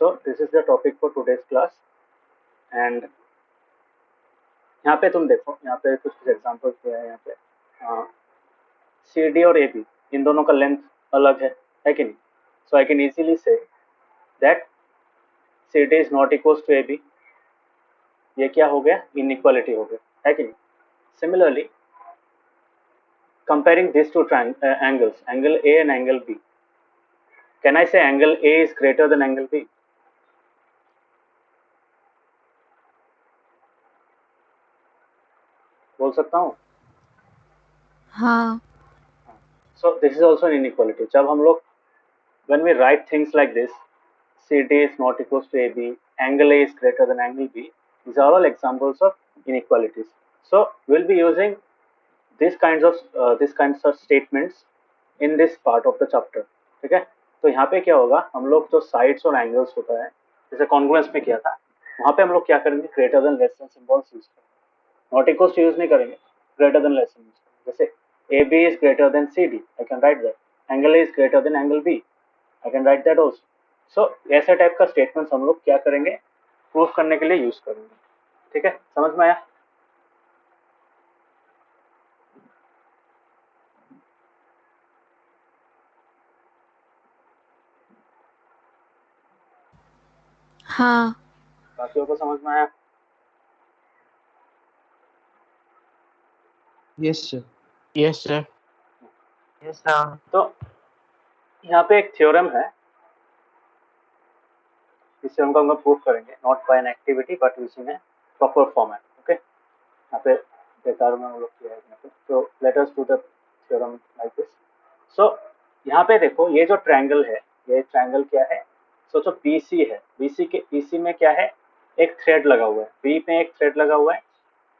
So this is the topic for today's class. And यहाँ पे तुम देखो, यहाँ पे कुछ एग्जांपल्स दिया है। यहाँ पे सी डी और ए बी इन दोनों का लेंथ अलग है कि नहीं? So I can easily say that C D is not equal to A B. ये क्या हो गया? इनइक्वालिटी हो गया, है कि नहीं? Similarly comparing these two angles, angle A and angle B, can I say angle A is greater than angle B? बोल सकता हूँ? हाँ. So this is also an inequality. जब हम लोग when we write things like this, CD is not equal to AB, angle A is greater than angle B, these are all examples of inequalities. So we'll be using these kinds of statements in this part of the chapter. ठीक है? तो यहाँ पे क्या होगा, हम लोग जो साइड्स और एंगल्स होता है, जैसे कॉन्ग्रुएंस में किया था, वहाँ पे हम लोग क्या करेंगे? Greater than less than symbols use करेंगे, नॉट इक्वल टू यूज नहीं करेंगे, greater than less than use करेंगे। जैसे AB is greater than CD, I can write that. Angle A is greater than angle B, I can write that also. So ऐसे type का statements हम लोग क्या करेंगे? प्रूफ करने के लिए यूज करेंगे। ठीक है, समझ में आया? हाँ. बाकियों को समझ में आया? Yes, sir. Yes, sir. Yes, sir. तो यहाँ पे एक थ्योरम है, इस थ्योरम को हम लोग प्रूफ करेंगे, not by an activity but using a proper format. Okay, यहाँ पे बेकार में हम लोग किया है यहाँ पे। तो let us do the theorem like this. So यहाँ पे देखो, ये जो ट्रायंगल है, ये ट्रायंगल क्या है? सोचो बीसी है, बीसी में क्या है? एक थ्रेड लगा हुआ है, बी में एक थ्रेड लगा हुआ है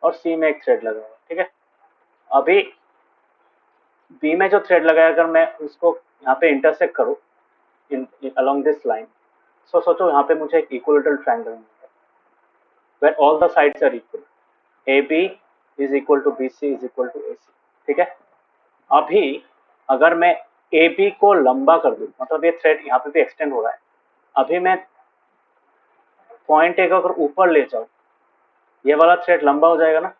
और सी में एक थ्रेड लगा हुआ है। ठीक है, अभी बी में जो थ्रेड लगा है, अगर मैं उसको यहाँ पे इंटरसेक्ट करूँ along this line, so सोचो यहाँ पे मुझे एक इक्विलेटरल ट्रायंगल मिलेगा where all the sides are equal, AB is equal to BC is equal to AC। ठीक है, अभी अगर मैं AB को लंबा कर दूं, मतलब ये थ्रेड यहाँ पे भी एक्सटेंड हो रहा है, अभी मैं पॉइंट ए को अगर ऊपर ले जाऊं, ये वाला थ्रेड लंबा हो जाएगा ना,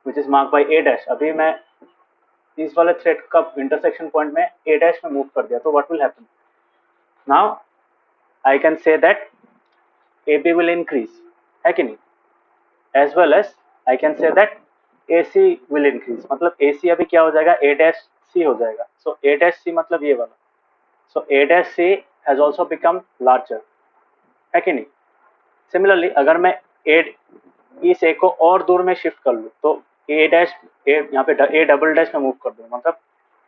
which is mark by A dash. अभी मैं इस वाले थ्रेड का इंटरसेक्शन पॉइंट में ए डैश में मूव कर दिया, तो what will happen? Now I can say that AB will increase, है कि नहीं? As well as I can say that AC will increase, मतलब AC अभी क्या हो जाएगा? A dash C हो जाएगा। सो A dash C मतलब ये वाला, सो A dash C has also become larger, है कि नहीं? सिमिलरली अगर मैं इस A को और दूर में शिफ्ट कर लूँ, तो A डैश यहाँ पे A डबल डैश में मूव कर दूँ, मतलब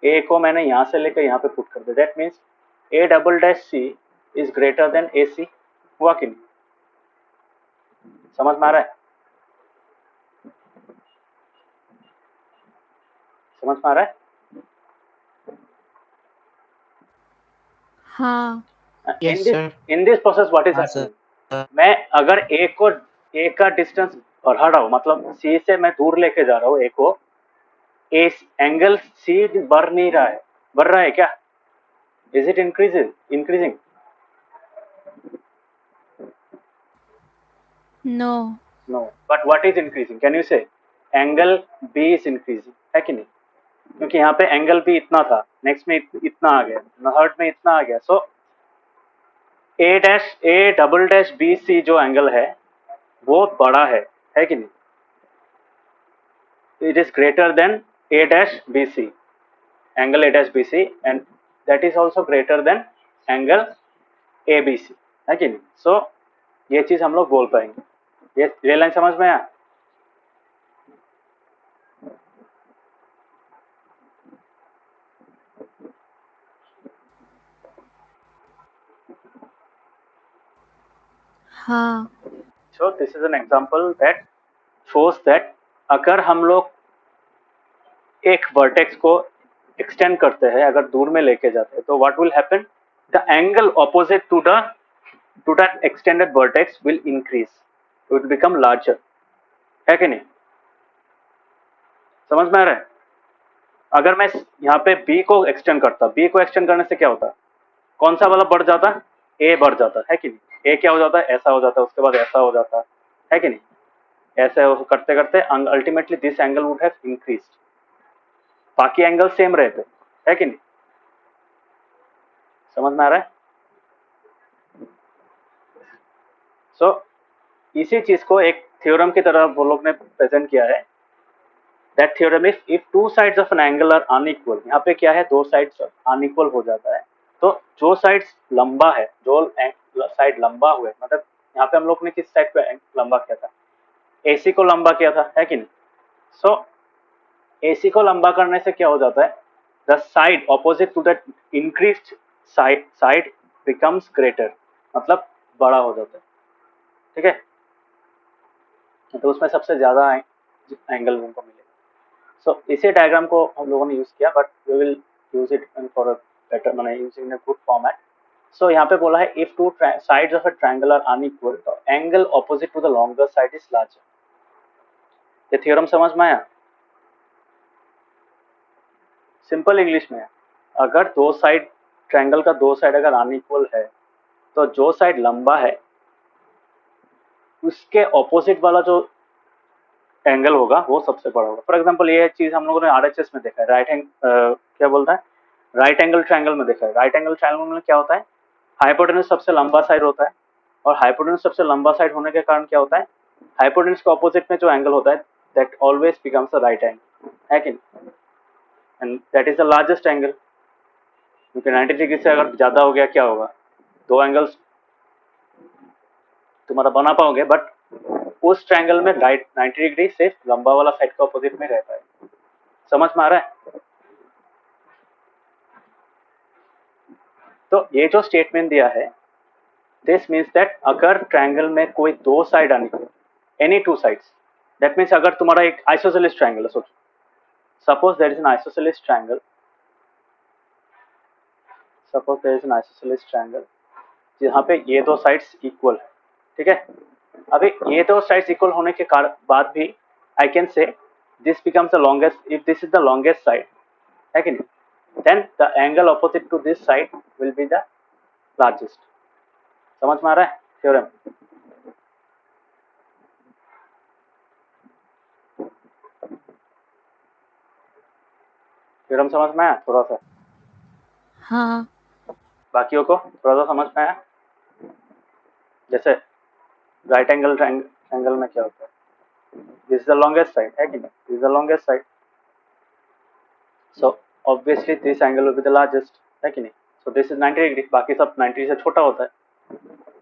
A को मैंने यहाँ से लेकर यहाँ पे पुट कर दिया, that means A double dash C is greater then AC। हुआ कि नहीं? समझ में आ रहा है? समझ में आ रहा है? हाँ. Yes, sir. In this process what is हाँ, हैपनिंग, मैं अगर A का डिस्टेंस बढ़ा रहा हूँ, मतलब C से मैं दूर लेके जा रहा हूँ A को, A एंगल C बढ़ नहीं रहा है, बढ़ रहा है क्या? Is it increasing? No. No, but what is increasing? Can you say angle B is increasing, है कि नहीं? क्योंकि यहाँ पे एंगल B इतना था, नेक्स्ट में इतना आ गया, थर्ड में इतना आ गया, सो A डबल डैश BC जो एंगल है वो बड़ा है कि नहीं? It is greater then A dash BC, angle A dash BC, and that is also greater than angle ABC, है कि नहीं? सो ये चीज हम लोग बोल पाएंगे। ये लाइन समझ में आया? हाँ. So this is an example that shows that अगर हम लोग एक वर्टेक्स को एक्सटेंड करते हैं, अगर दूर में लेके जाते हैं, तो what will happen? The angle opposite to that extended vertex will increase, it will become larger, है कि नहीं? समझ में आ रहा है? अगर मैं यहाँ पे B को एक्सटेंड करता, B को एक्सटेंड करने से क्या होता? कौन सा वाला बढ़ जाता? ए बढ़ जाता है कि नहीं, ए क्या हो जाता है, ऐसा हो जाता है, उसके बाद ऐसा हो जाता है कि नहीं, ऐसे करते करते ultimately this angle would have increased, बाकी एंगल सेम रहते है कि नहीं, समझ में आ रहा है। सो इसी चीज को एक थ्योरम की तरह वो लोग ने प्रेजेंट किया है, that theorem is if two sides of an angle are unequal, यहाँ पे क्या है, दो साइड्स अनइक्वल हो जाता है, तो जो साइड्स लंबा है, जो साइड लंबा हुए, मतलब यहाँ पे हम लोग ने किस साइड पे लंबा किया था, एसी को लंबा किया था, है कि नहीं। सो एसी को लंबा करने से क्या हो जाता है, the side opposite to the increased side becomes greater, मतलब बड़ा हो जाता है, ठीक है, तो उसमें सबसे ज्यादा एंगल हमको मिलेगा। सो इसी डायग्राम को हम लोगों ने यूज किया, but we will use it for a better, मैंने using a good format. So यहाँ पे बोला है if two sides of a triangle are unequal, तो angle opposite to the longer side is larger. ये थ्योरम समझ में आया, सिंपल इंग्लिश में है, अगर दो साइड ट्रायंगल का दो साइड अगर अनइक्वल है, तो जो साइड लंबा है उसके ऑपोजिट वाला जो एंगल होगा वो सबसे बड़ा होगा। फॉर एग्जांपल ये चीज हम लोगों ने आरएचएस में देखा है, क्या बोलता है, राइट एंगल ट्रायंगल में देखा है। राइट एंगल ट्रायंगल में क्या होता है, हाइपोटेन्यूज सबसे लंबा साइड होता है, और हाइपोटेन्यूज सबसे लंबा साइड होने के कारण क्या होता है, हाइपोटेन्यूज के ऑपोजिट में जो एंगल होता है that always becomes a right angle, है कि नहीं, and that is the largest angle, क्योंकि 90 डिग्री से अगर ज्यादा हो गया क्या होगा, दो एंगल्स तुम्हारा बना पाओगे, बट उस ट्रायंगल में राइट 90 डिग्री से लंबा वाला साइड का ऑपोजिट में रहता है। समझ में आ रहा है। तो ये जो स्टेटमेंट दिया है, दिस मीन्स दैट अगर ट्रायंगल में कोई दो side unequal, any two sides, that means अगर तुम्हारा एक आइसोसेलेस ट्रायंगल है, सोचो suppose there is an isosceles triangle, suppose there is an isosceles triangle जहाँ पे ये दो साइड्स इक्वल है, ठीक है। अभी ये दो साइड्स इक्वल होने के बाद भी आई can say this becomes the longest, if this is the longest side, है कि नहीं, then the angle opposite to this side will be the largest। समझ में आ रहा है थ्योरम। थ्योरम समझ में आया थोड़ा सा, हाँ बाकियों को थोड़ा सा समझ में आया। जैसे राइट एंगल ट्रायंगल में क्या होता है, this is the longest side, है कि नहीं, this is the longest side, so obviously this angle will be the largest, है कि नहीं। सो दिस इज 90 डिग्री, बाकी सब 90 से छोटा होता है।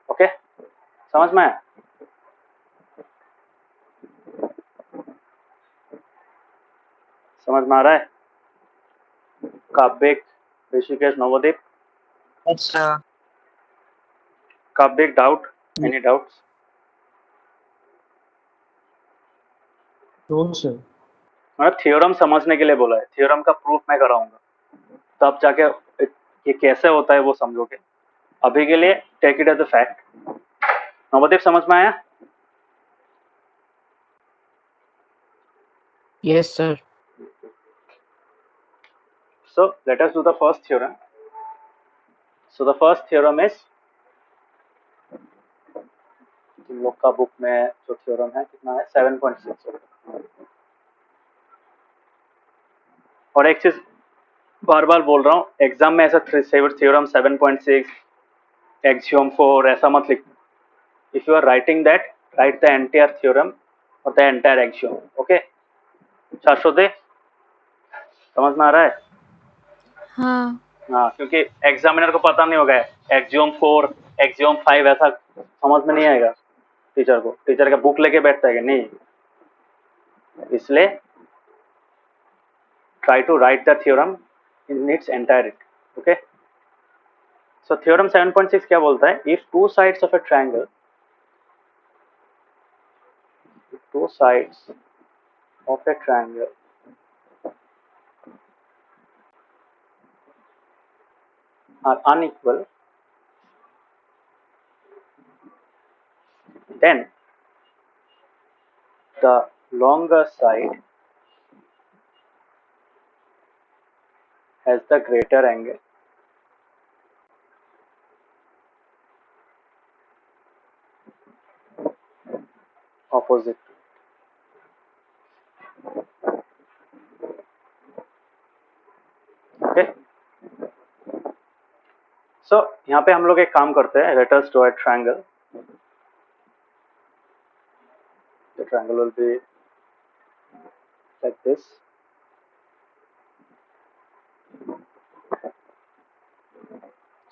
ओके, समझ में आया। समझ में आ रहा है। Kavyik, Rishikesh, Navodeep, Yes, sir. Kavyik, doubt, any doubts. No, sir. मतलब थ्योरम समझने के लिए बोला है, थ्योरम का प्रूफ मैं कराऊंगा, तब जाके ये कैसे होता है वो समझोगे। अभी के लिए take it as a fact. Navdeep समझ में आया। Yes, sir. So let us do the first theorem. So the first theorem is, तुम लोग का बुक में जो थ्योरम है कितना है, 7.6। और एक चीज बार बार बोल रहा हूँ, एग्जाम में ऐसा थ्योरम 7.6 एक्सियोम 4 ऐसा मत लिख। If you are writing that, write the entire theorem और द एंटायर एक्सियोम। ओके शाश्वते, समझ में आ रहा है। हाँ हाँ, क्योंकि एग्जामिनर को पता नहीं होगा एक्सियोम 4 एक्सियोम 5 ऐसा समझ में नहीं आएगा टीचर को। टीचर का बुक लेके बैठता है कि नहीं, इसलिए try to write the theorem in its entirety। okay, so theorem 7.6 क्या बोलता है, if two sides of a triangle, if two sides of a triangle are unequal, then the longer side has the greater angle opposite. Okay, so यहाँ पे हम लोग एक काम करते हैं, let us draw a triangle. The triangle will be like this.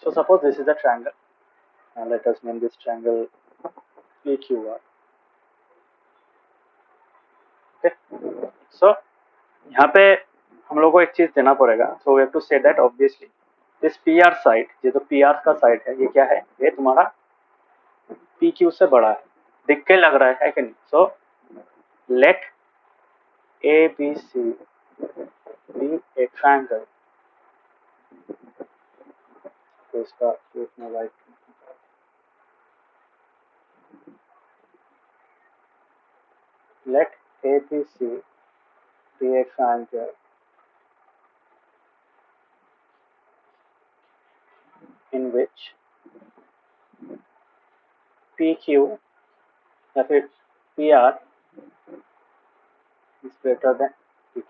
So suppose this is a triangle and let us name this triangle PQR. Okay, so यहाँ पे हम लोग को एक चीज देना पड़ेगा, so we have to say that obviously this PR side, ये जो PR का साइड है, ये क्या है, ये तुम्हारा PQ से बड़ा है, दिख के लग रहा है कि नहीं। so let ABC be a triangle। तो इसका इसमें right, let ABC be a triangle in which PQ या फिर PR is greater than PQ।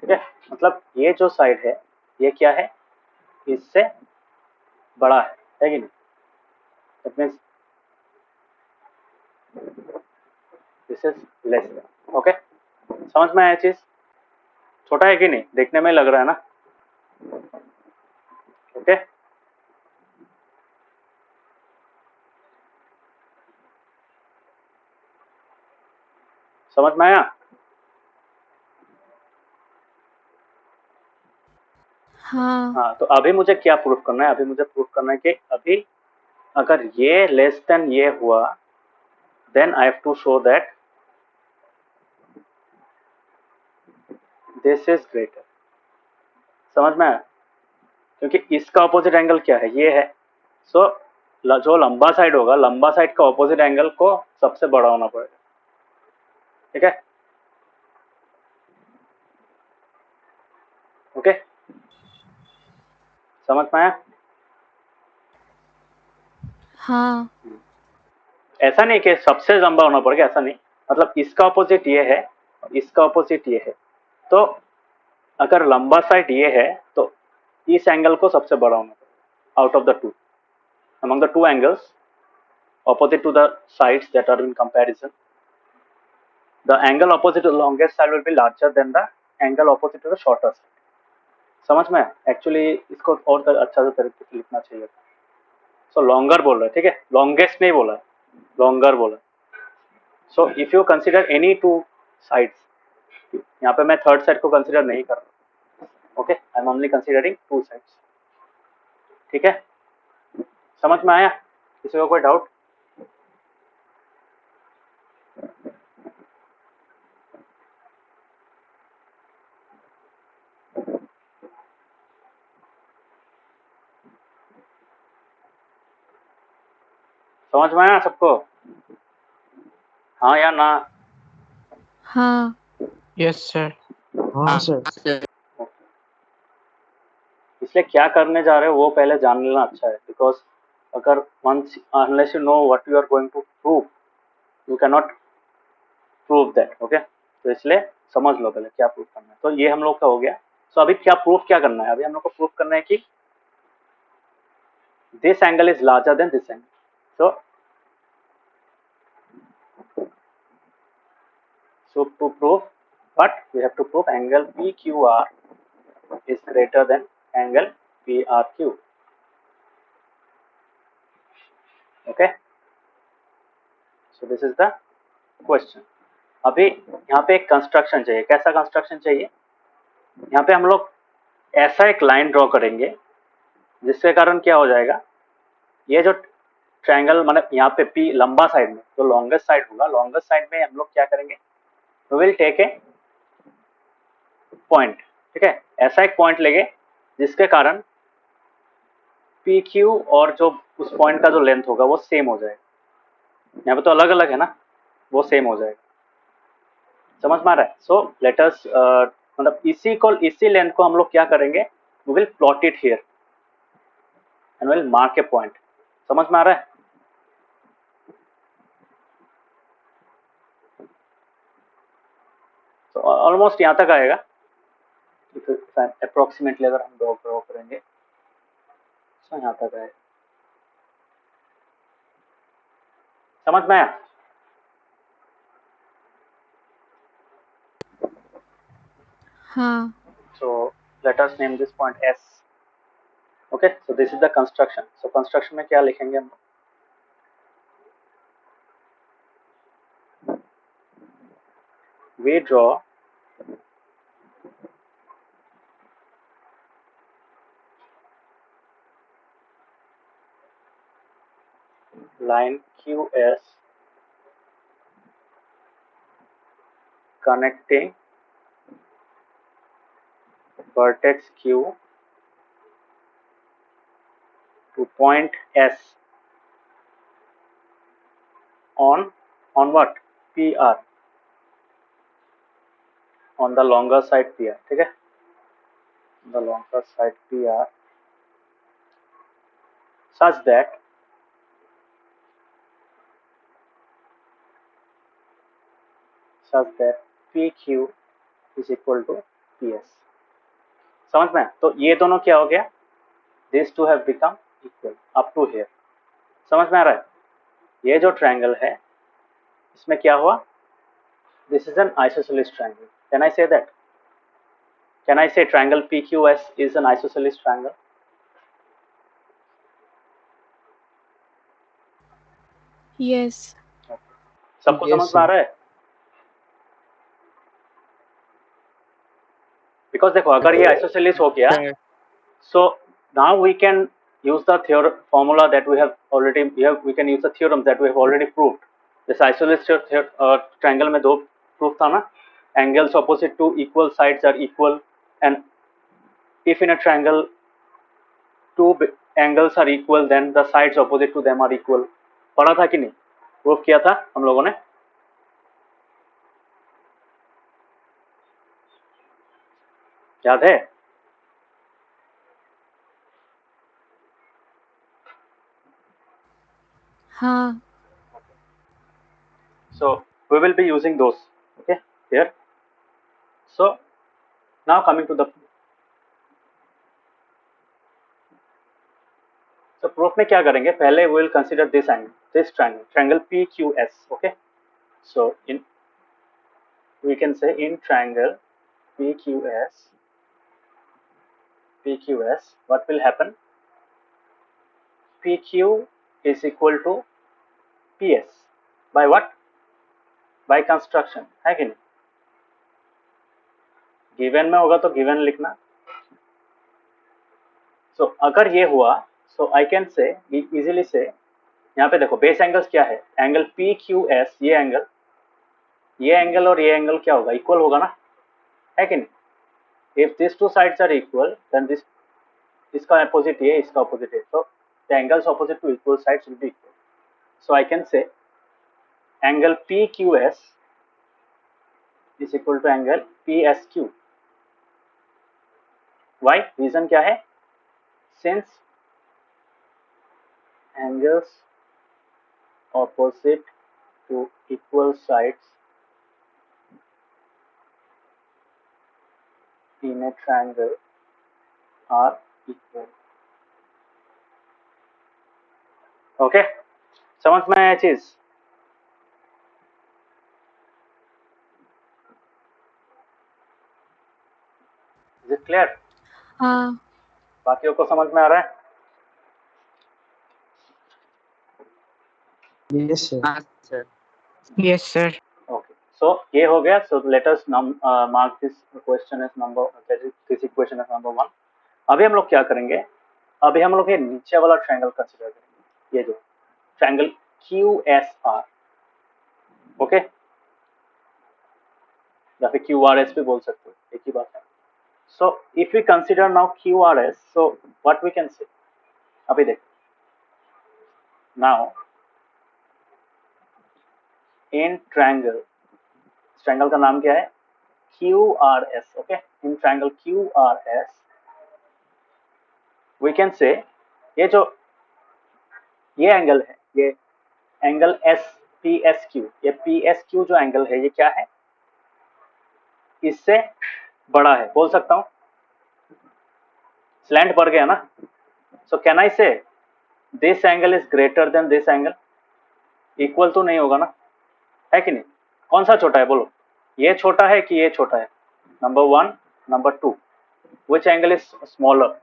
ठीक है, मतलब ये जो साइड है ये क्या है, इससे बड़ा है कि नहीं। That means this is less then. Okay, समझ में आया चीज, छोटा है कि नहीं, देखने में लग रहा है ना। ओके, समझ में आया। हाँ, तो अभी मुझे क्या प्रूफ करना है, अभी मुझे प्रूफ करना है कि अभी अगर ये लेस देन ये हुआ, then I have to show that this is greater. समझ में आया, क्योंकि इसका ऑपोजिट एंगल क्या है, ये है। सो जो लंबा साइड होगा, लंबा साइड का ऑपोजिट एंगल को सबसे बड़ा होना पड़ेगा। ठीक है, ओके, समझ में आया। हाँ। ऐसा नहीं कि सबसे लंबा होना पड़ेगा, ऐसा नहीं, मतलब इसका ऑपोजिट ये है, इसका ऑपोजिट ये है। तो अगर लंबा साइड ये है तो इस एंगल को सबसे बड़ा होना पड़ेगा out of the two, among the two angles opposite to the sides that are in comparison, the angle opposite to the longest side will be larger than the angle opposite to the shorter side। समझ में, actually इसको और अच्छा से तरीके से लिखना चाहिए। सो लॉन्गर बोल रहा है, ठीक है, लॉन्गेस्ट नहीं बोला, लॉन्गर बोला। So if you consider any two sides, यहाँ पे मैं थर्ड साइड को कंसिडर नहीं कर रहा। Okay, I am only considering two sides. ठीक है, समझ में आया, किसी को कोई डाउट। समझ में आया सबको, हाँ या ना। हाँ। Yes, sir. हाँ sir. इसलिए क्या करने जा रहे हो वो पहले जान लेना अच्छा है, बिकॉज अगर once unless you know what you are going to prove, you cannot prove that। Okay, तो इसलिए समझ लो पहले क्या प्रूफ करना है। तो ये हम लोग का हो गया। सो अभी क्या प्रूफ क्या करना है, अभी हम लोग को प्रूफ करना है कि this angle is larger than this angle. So to prove, but we have to prove angle PQR is greater than angle PRQ। Okay, so this is the question। अभी यहाँ पे एक कंस्ट्रक्शन चाहिए, कैसा कंस्ट्रक्शन चाहिए, यहाँ पे हम लोग ऐसा एक लाइन ड्रॉ करेंगे जिसके कारण क्या हो जाएगा, ये जो ट्रायंगल मतलब यहाँ पे P लंबा साइड में जो लॉन्गेस्ट साइड होगा, लॉन्गेस्ट साइड में हम लोग क्या करेंगे, we will take a point. ठीक है, ऐसा एक पॉइंट लेंगे जिसके कारण PQ और जो उस पॉइंट का जो लेंथ होगा वो सेम हो जाएगा। यहाँ पे तो अलग अलग है ना, वो सेम हो जाएगा। समझ में आ रहा है। सो लेट अस मतलब इसी लेंथ को हम लोग क्या करेंगे, we will plot it here and will mark a point. समझ में आ रहा है। तो ऑलमोस्ट यहाँ तक आएगा। अप्रोक्सीमेटली अगर हम ड्रॉ करेंगे तो यहाँ तक आएगा। समझ में आया? हाँ So let us name this point S. Okay, so this is the construction. So construction में क्या लिखेंगे हम? We draw line QS connecting vertex Q to point S on what? PR, on the longer side PR. ठीक है, the longer side PR such that PQ is equal to PS. समझ में? तो ये दोनों क्या हो गया? These two have become equal up to here. समझ में आ रहा है? ये जो ट्रायंगल है इसमें क्या हुआ? This is an isosceles triangle. Can I say that? Can I say triangle PQS is an isosceles triangle? Yes सबको Yes, समझ में आ sir. रहा है? बिकॉज देखो अगर ये आइसोसेलेस हो गया, so now we can use the theorem formula that we have already we can use the theorem that we have already proved. This isosceles triangle में दो proof था ना, angles opposite to equal sides are equal, and if in a triangle two angles are equal then the sides opposite to them are equal. पढ़ा था कि नहीं? Proof किया था हम लोगों ने। याद है? हाँ So we will be using those. Okay, here. So now coming to the so proof में क्या करेंगे? पहले we will consider this angle, this triangle PQS. Okay, so in we can say in triangle PQS what will happen? PQ is equal to PS by what? By construction, है कि नहीं? Given में होगा तो गिवन लिखना। so अगर ये हुआ so I can say easily say, यहाँ पे देखो बेस एंगल्स क्या है? एंगल PQS, ये एंगल और ये एंगल क्या होगा? इक्वल होगा ना, है कि नहीं? If these two sides are equal, then this इसका opposite ये, इसका opposite ये, so the angles opposite to equal sides will be equal. So I can say angle PQS is equal to angle PSQ. Why? Reason क्या है? Since angles opposite to equal sides in a triangle are equal. Okay, समझ में आया चीज? Is it clear? हाँ बाकियों को समझ में आ रहा है? Yes, sir. sir. Yes, sir. Okay, so ये हो गया. So let us mark this question as number, this equation as number 1. अभी हम लोग क्या करेंगे? अभी हम लोग ये नीचे वाला ट्रायंगल कंसीडर करेंगे, ये जो ट्रायंगल QSR. ओके, या फिर QRS भी बोल सकते हो, एक ही बात है. So if we consider now QRS, so what we can say? अभी देखो, now in triangle का नाम क्या है? QRS. Okay, in triangle QRS we can say ये जो ये एंगल है, ये एंगल PSQ, ये PSQ जो एंगल है ये क्या है? इससे बड़ा है, बोल सकता हूँ। स्लैंट बढ़ गया ना, सो कैन आई से this angle is greater than this angle? Equal तो नहीं होगा ना, है कि नहीं? कौन सा छोटा है बोलो, ये छोटा है कि ये छोटा है? Number 1, number 2, which angle is smaller?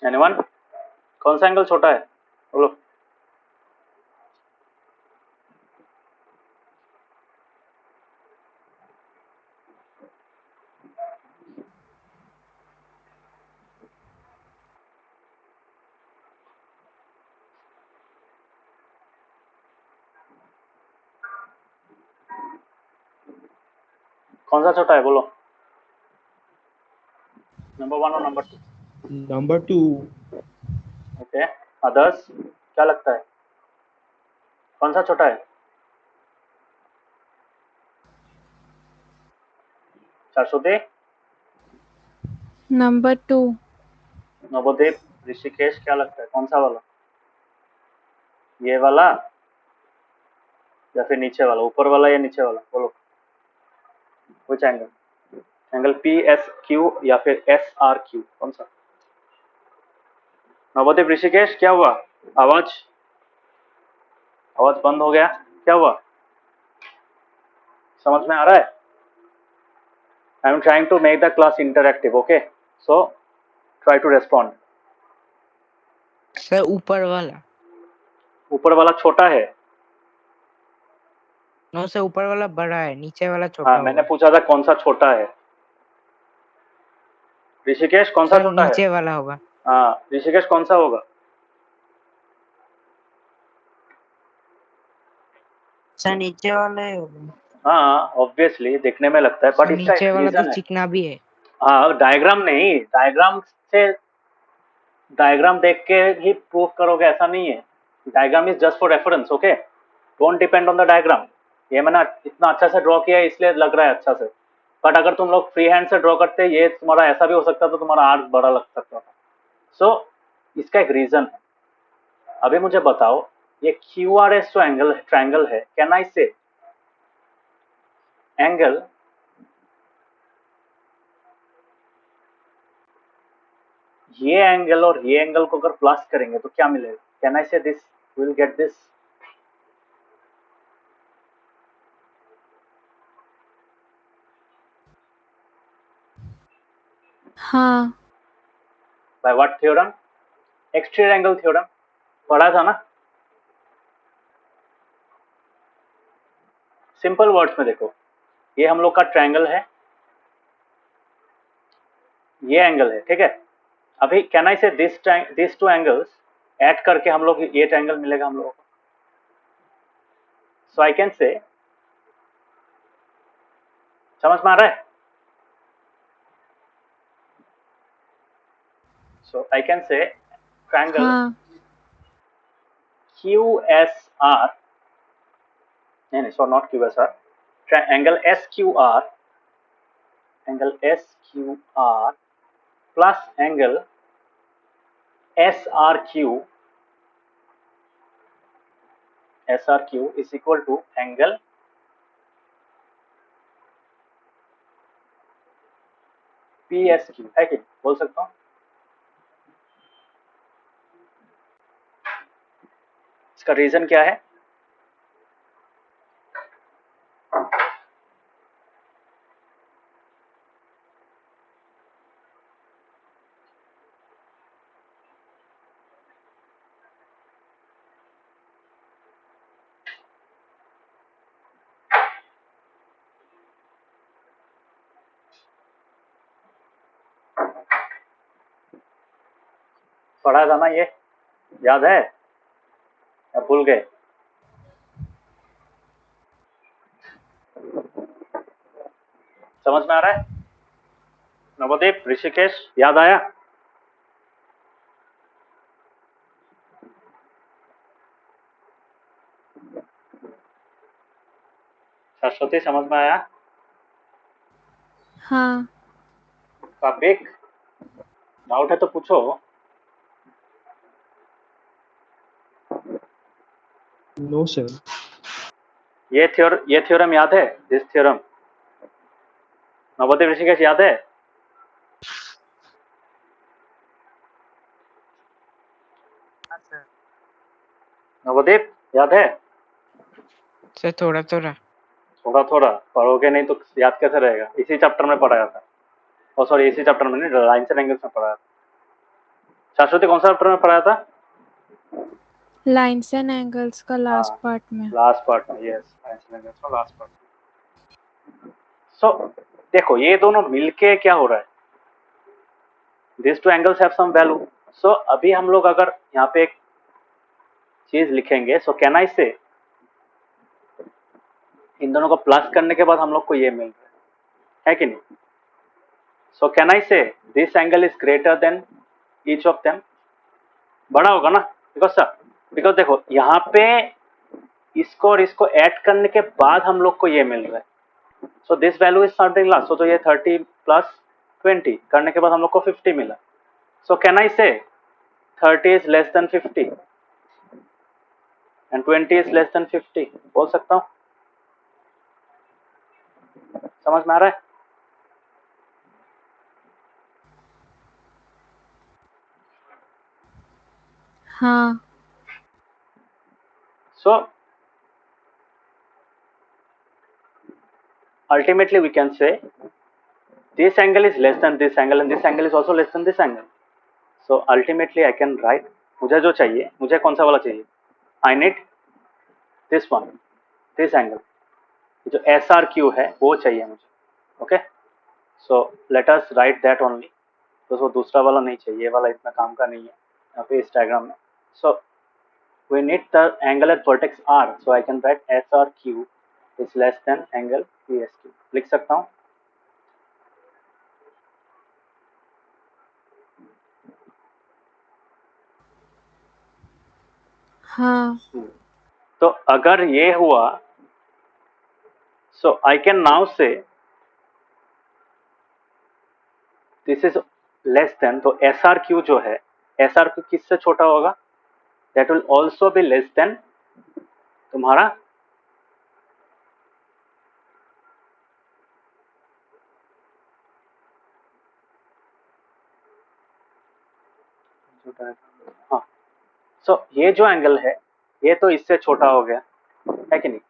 Anyone? कौन सा एंगल छोटा है बोलो? कौन सा छोटा है बोलो? नंबर 1 और नंबर 2? Number 2. ओके, अदर्स क्या लगता है, कौन सा छोटा है? 400 Number 2. नवोदीप, ऋषिकेश क्या लगता है, कौन सा वाला? ये वाला या फिर नीचे वाला, ऊपर वाला या नीचे वाला बोलो? Which angle? Angle P S Q या फिर एस आर क्यू, कौन सा? नवोदीप, ऋषिकेश क्या हुआ? आवाज आवाज बंद हो गया, क्या हुआ? समझ में आ रहा है? I am trying to make the class interactive, okay, so try to respond. Sir ऊपर वाला। ऊपर वाला छोटा है? नो सर, ऊपर वाला बड़ा है, नीचे वाला हाँ, छोटा मैंने होगा। पूछा था कौन सा छोटा है। ऋषिकेश कौन सा सर छोटा है? नीचे वाला होगा। हाँ, ऋषिकेश कौन सा होगा? सर नीचे वाला होगा। हाँ, ऑब्वियसली दिखने में लगता है, सर बट इसका नीचे एक वाला तो रीजन है। चिकना भी है। हाँ, डायग्राम नहीं, डायग्राम देख के ही प्रूफ करोगे ऐसा नहीं है। Diagram is just for reference, okay, don't depend on the diagram. ये मैंने इतना अच्छा से ड्रॉ किया है इसलिए लग रहा है अच्छा से, बट अगर तुम लोग फ्री हैंड से ड्रॉ करते ये तुम्हारा ऐसा भी हो सकता था, तुम्हारा आर्क बड़ा लग सकता था। सो इसका एक रीजन है। अभी मुझे बताओ, ये क्यू आर एस जो एंगल ट्रायंगल है, कैन आई से एंगल ये एंगल और ये एंगल को अगर प्लस करेंगे तो क्या मिलेगा? कैन आई से दिस विल गेट दिस? हाँ. By what theorem? Extreme angle theorem पढ़ा था ना। सिंपल वर्ड्स में देखो, ये हम लोग का ट्रायंगल है, ये एंगल है, ठीक है। अभी कैन आई से दिस टू एंगल्स ऐड करके हम लोग ये ट्रायंगल मिलेगा हम लोगों को। सो आई कैन से, समझ में आ रहा है? So I can say triangle हाँ. क्यू एस आर, नहीं so not Q S R, angle S Q R, angle S Q R plus angle S R Q, S R Q is equal to angle P S Q, है कि बोल सकता हूँ? इसका reason क्या है? पढ़ा था ना ये, याद है या भूल गए? समझ में आ रहा है? नवोदीप, ऋषिकेश, याद आया? श्रुति समझ में आया? हाँ काबिक डाउट है तो पूछो। No sir. ये थ्योरम याद है? दिस थ्योरम नवोदय ऋषिकेश याद है? हाँ सर। नवदीप याद है? सर थोड़ा थोड़ा। थोड़ा थोड़ा पढ़ोगे नहीं तो याद कैसे रहेगा? इसी चैप्टर में पढ़ाया था। ओ सॉरी, इसी चैप्टर में नहीं, लाइन्स एंड एंगल्स में पढ़ाया था। शाश्वती कौन सा चैप्टर में पढ़ाया था? लाइन्स एंड एंगल्स का लास्ट हाँ, पार्ट में। लास्ट पार्ट में, यस, लाइन्स एंड एंगल्स का लास्ट पार्ट। सो देखो ये दोनों मिलके क्या हो रहा है, this two angles have some value. So अभी हम लोग अगर यहाँ पे एक चीज लिखेंगे, सो कैन आई से इन दोनों को प्लस करने के बाद हम लोग को ये मिल रहा है कि नहीं? सो कैन आई से this angle is greater then each of them, बड़ा होगा ना? बिकॉज देखो यहाँ पे इसको और इसको ऐड करने के बाद हम लोग को ये मिल रहा है। So this value is something last, तो ये 30 प्लस 20 करने के बाद हम लोग को 50 मिला। सो कैन आई से 30 is less then 50 and 20 is less then 50, बोल सकता हूँ? समझ में आ रहा है? हाँ So ultimately we can say this angle is less than this angle and this angle is also less than this angle. So ultimately I can write, मुझे जो चाहिए, मुझे कौन सा वाला चाहिए? I need this one, this angle, जो SRQ है वो चाहिए मुझे। Okay, so let us right that only. तो वो दूसरा वाला नहीं चाहिए, ये वाला इतना काम का नहीं है यहाँ पे इस डायग्राम में। सो we need the angle at vertex R, so I can write SRQ is less than angle PSQ, लिख सकता हूँ? हाँ तो अगर ये हुआ, so I can now say this is less than, तो SRQ जो है, SRQ किससे छोटा होगा? That will also be less than तुम्हारा हाँ, सो ये जो एंगल है ये तो इससे छोटा हो गया है कि नहीं?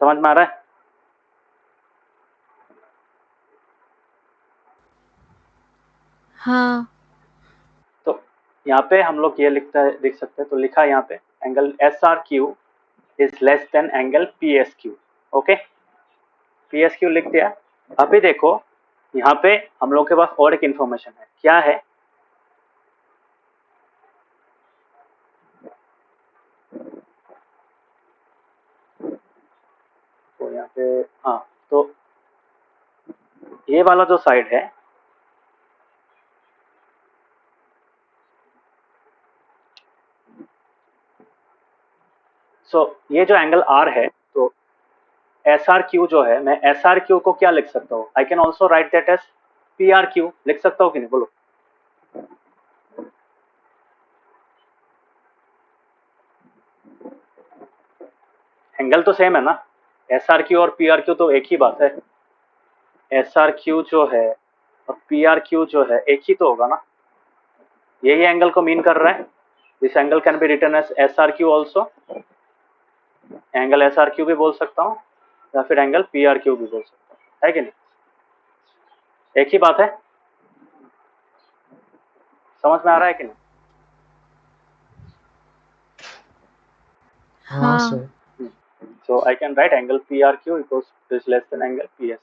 समझ में आ रहा है? हाँ तो यहाँ पे हम लोग ये लिख सकते हैं, तो लिखा यहाँ पे angle SRQ is less than angle PSQ। Okay, PSQ लिख दिया। अभी देखो यहाँ पे हम लोग के पास और एक इंफॉर्मेशन है, क्या है? तो यहाँ पे हाँ, तो ये वाला जो साइड है, सो ये जो एंगल R है, तो SRQ जो है, मैं SRQ को क्या लिख सकता हूँ? I can also write that as PRQ, लिख सकता हूँ कि नहीं? बोलो। एंगल तो सेम है ना, SRQ और PRQ तो एक ही बात है। SRQ जो है और PRQ जो है एक ही तो होगा ना, यही एंगल को मीन कर रहा है। This angle can be written as SRQ also, angle SRQ भी बोल सकता हूँ या फिर एंगल PRQ भी बोल सकता हूँ, है कि नहीं? एक ही बात है, समझ में आ रहा है कि नहीं? हाँ हाँ sir. So I can write angle PRQ equals is less than angle PSQ.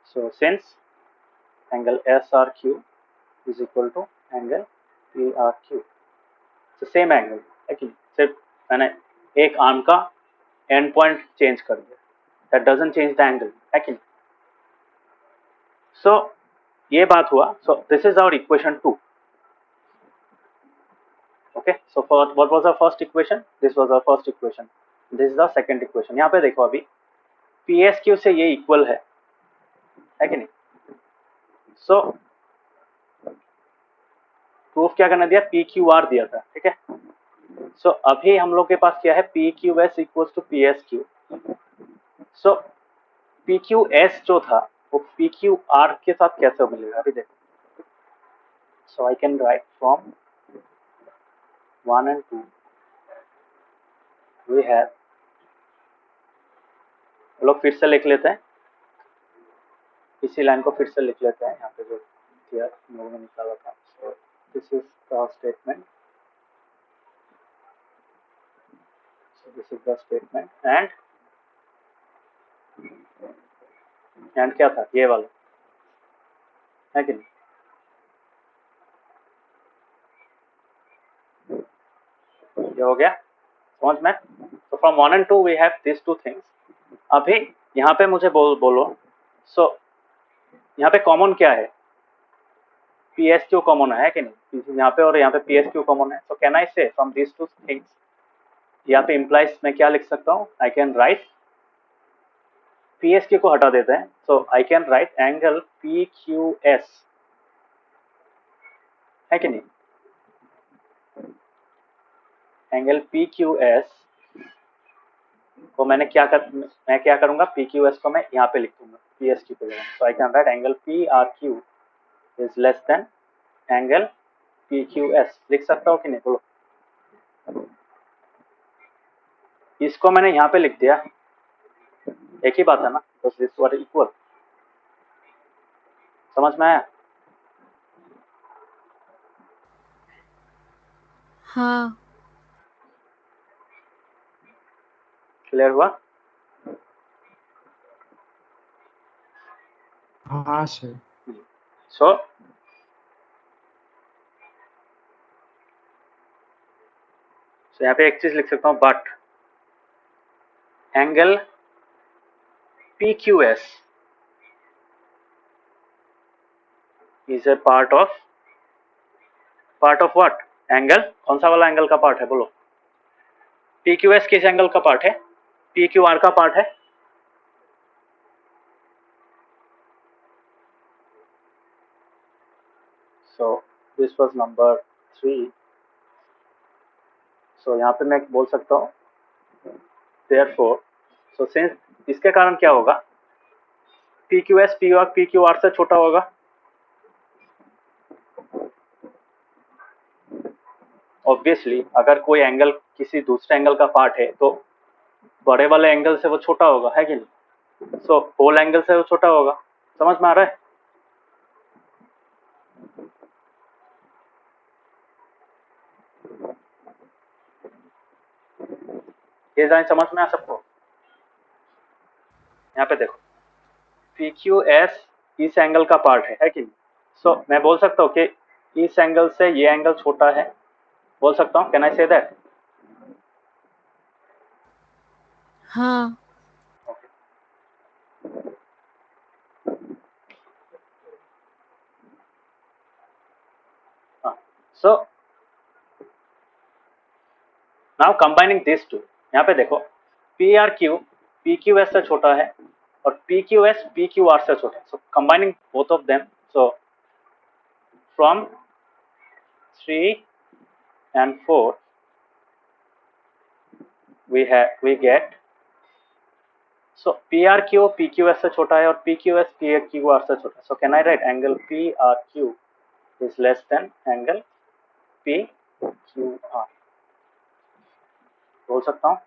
So since angle SRQ is equal to angle PRQ, it's the same angle, है कि नहीं? सिर्फ मैंने एक आर्म का एंड पॉइंट चेंज कर दिया, that doesn't change the angle, है कि नहीं? So ये बात हुआ। So this is our equation 2. Okay, so for what was our first equation? This was our first equation. This is the second equation. यहाँ पे देखो अभी पी एस क्यू से ये इक्वल है कि नहीं। सो प्रूफ क्या करना दिया, पी क्यू आर दिया था, ठीक है। सो अभी हम लोग के पास क्या है, P Q S equal to P S Q. So P Q S जो था वो पी क्यू आर के साथ कैसे मिलेगा अभी देखो। So I can write from 1 and 2 we have, लोग फिर से लिख लेते हैं, इसी लाइन को फिर से लिख लेते हैं यहाँ पे जो दिया हम लोगों ने निकाला था। So this is the statement, so this is the statement and क्या था ये वाला, है कि नहीं। ये हो गया समझ में। तो from 1 and 2 we have this two things. अभी यहाँ पे मुझे बोलो सो यहाँ पे कॉमन क्या है, पी एस क्यू कॉमन है कि नहीं, यहाँ पे और यहाँ पे पी एस क्यू कॉमन है। सो कैन आई से फ्रॉम दिस टू थिंग्स, यहाँ पे इम्प्लाइज मैं क्या लिख सकता हूँ, I can write P S Q को हटा देते हैं। So I can write angle P Q S, है कि नहीं। एंगल पी क्यू एस को मैं क्या करूंगा, पी क्यू एस को मैं यहाँ पे लिख दूंगा पी एस क्यू पे जगह। So I can write angle P R Q is less than angle P Q S, लिख सकता हूँ कि नहीं बोलो। इसको मैंने यहाँ पे लिख दिया, एक ही बात है ना, बस दिस वर इक्वल। समझ में आया। हाँ। क्लियर हुआ। हाँ सर। सो यहाँ पे एक चीज लिख सकता हूँ, but angle P Q S is a part of what, angle, कौन सा वाला एंगल का पार्ट है बोलो। पी क्यू एस किस एंगल का पार्ट है, पी क्यू आर का पार्ट है। So this was number 3। सो यहाँ पे मैं बोल सकता हूँ therefore, सो सिंस इसके कारण क्या होगा, P Q S P Q R से छोटा होगा। ऑब्वियसली अगर कोई एंगल किसी दूसरे एंगल का पार्ट है तो बड़े वाले एंगल से वो छोटा होगा, है कि नहीं। सो होल एंगल से वो छोटा होगा। समझ में आ रहा है। ये जाए समझ में आ सबको। यहाँ पे देखो पी क्यू एस इस एंगल का पार्ट है कि नहीं। सो मैं बोल सकता हूँ कि इस एंगल से ये एंगल छोटा है, बोल सकता हूँ, कैन आई से दैट। हाँ। So now combining this two, यहाँ पे देखो P R Q P Q S से छोटा है और P Q S P Q R से छोटा है। So combining both of them, so from 3 and 4 we get, so PRQ PQS से छोटा है और PQS PQR से छोटा है। So can I write angle PRQ is less than angle PQR, बोल सकता हूँ।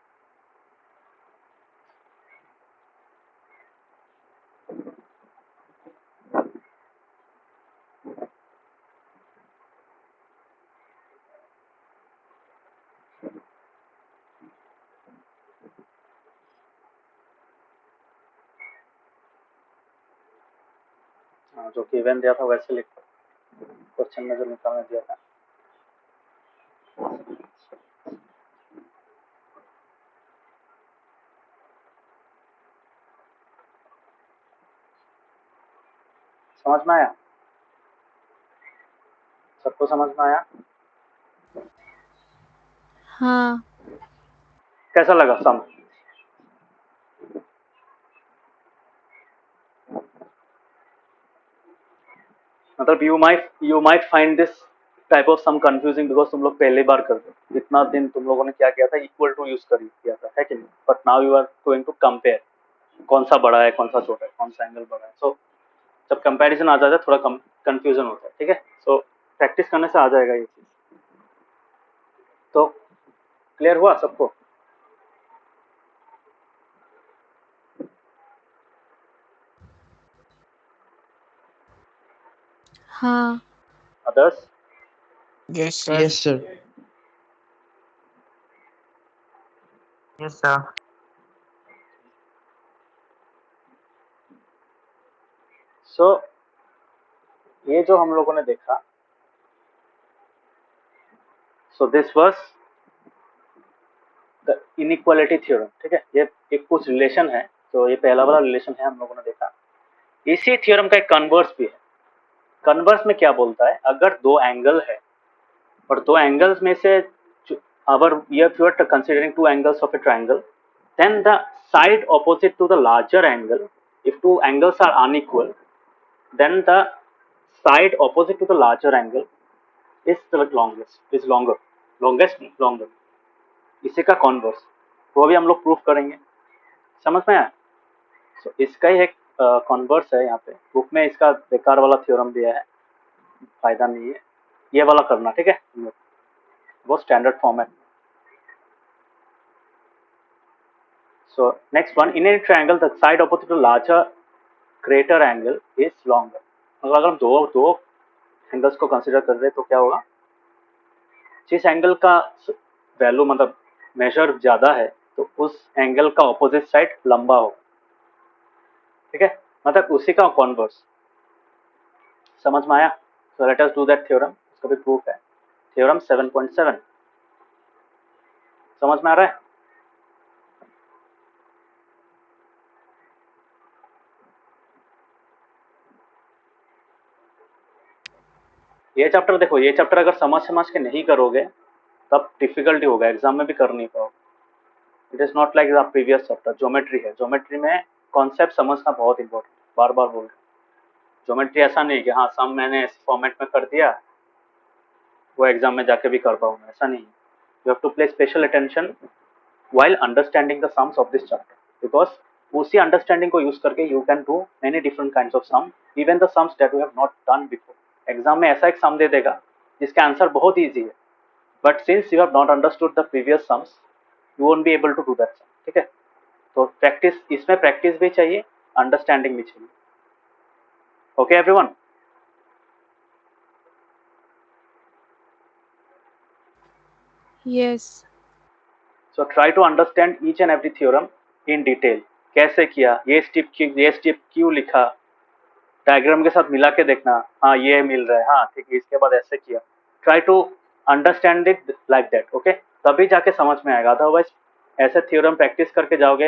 जो गिवन दिया था वैसे लिखो, क्वेश्चन में जो निकालने दिया था। समझ में आया सबको, समझ में आया। हाँ। कैसा लगा सम। मतलब you might find this type of sum confusing because तुम लोग पहली बार कर रहे हो। इतना दिन तुम लोगों ने क्या किया था, इक्वल टू यूज कर किया था, है कि नहीं? But now you are going to compare कौन सा बड़ा है, कौन सा छोटा है, कौन सा एंगल बड़ा है। सो जब कंपैरिजन आ जाता है थोड़ा कंफ्यूजन होता है, ठीक है। सो प्रैक्टिस करने से आ जाएगा ये चीज। तो क्लियर हुआ सबको? हाँ। Others? Yes, sir. Yes, sir. Yes, sir. सो ये जो हम लोगों ने देखा, so this was the inequality theorem, ठीक है। ये एक कुछ रिलेशन है, तो ये पहला वाला रिलेशन है हम लोगों ने देखा। इसी थ्योरम का एक कन्वर्स भी है। कन्वर्स में क्या बोलता है, अगर दो एंगल है और दो एंगल्स में से अवर if you are considering two angles of a triangle, then the side opposite to the larger angle, if two angles are unequal, then the side opposite to the larger angle is the longest. इसी का converse, वो भी हम लोग proof करेंगे। समझ में आया? so, इसका ही एक कॉन्वर्स है यहाँ पे बुक में। इसका बेकार वाला थ्योरम दिया है, फायदा नहीं है, ये वाला करना, ठीक है। वो standard format. So next one, in a triangle the side opposite to larger greater angle is longer. अगर हम दो एंगल्स को कंसीडर कर रहे हैं तो क्या होगा, जिस एंगल का वैल्यू मतलब मेजर ज्यादा है तो उस एंगल का ऑपोजिट साइड लंबा होगा, ठीक है। मतलब उसी का कॉन्वर्स। समझ में आया? सो let us do that theorem. इसका भी प्रूफ है, थ्योरम 7.7। समझ में आ रहा है? ये चैप्टर देखो, ये चैप्टर अगर समझ के नहीं करोगे तब डिफिकल्टी होगा, एग्जाम में भी कर नहीं पाओगे। It is not like the previous chapter. Geometry है, ज्योमेट्री में कॉन्सेप्ट समझना बहुत इंपॉर्टेंट। बार बार बोल रहे हैं, ज्योमेट्री ऐसा नहीं कि हाँ सम मैंने इस फॉर्मेट में कर दिया वो एग्जाम में जाके भी कर पाऊंगा, ऐसा नहीं है। You have to play special attention while understanding the sums of this chapter, because उसी अंडरस्टैंडिंग को यूज करके you can do many different kinds of sum, even the sums that you have not done before. Exam में ऐसा एक सम दे देगा जिसका answer बहुत easy है, but since you have not understood the previous sums you won't be able to do that sum, ठीक है। तो प्रैक्टिस, इसमें प्रैक्टिस भी चाहिए, अंडरस्टैंडिंग भी चाहिए। Okay everyone? Yes. So try to understand each and every theorem in detail. कैसे किया, ये स्टेप क्यों लिखा, डायग्राम के साथ मिला के देखना, हाँ ये मिल रहा है, हाँ ठीक है, इसके बाद ऐसे किया। Try to understand it like that, okay. तभी जाके समझ में आएगा, अदरवाइज ऐसे थ्योरम प्रैक्टिस करके जाओगे,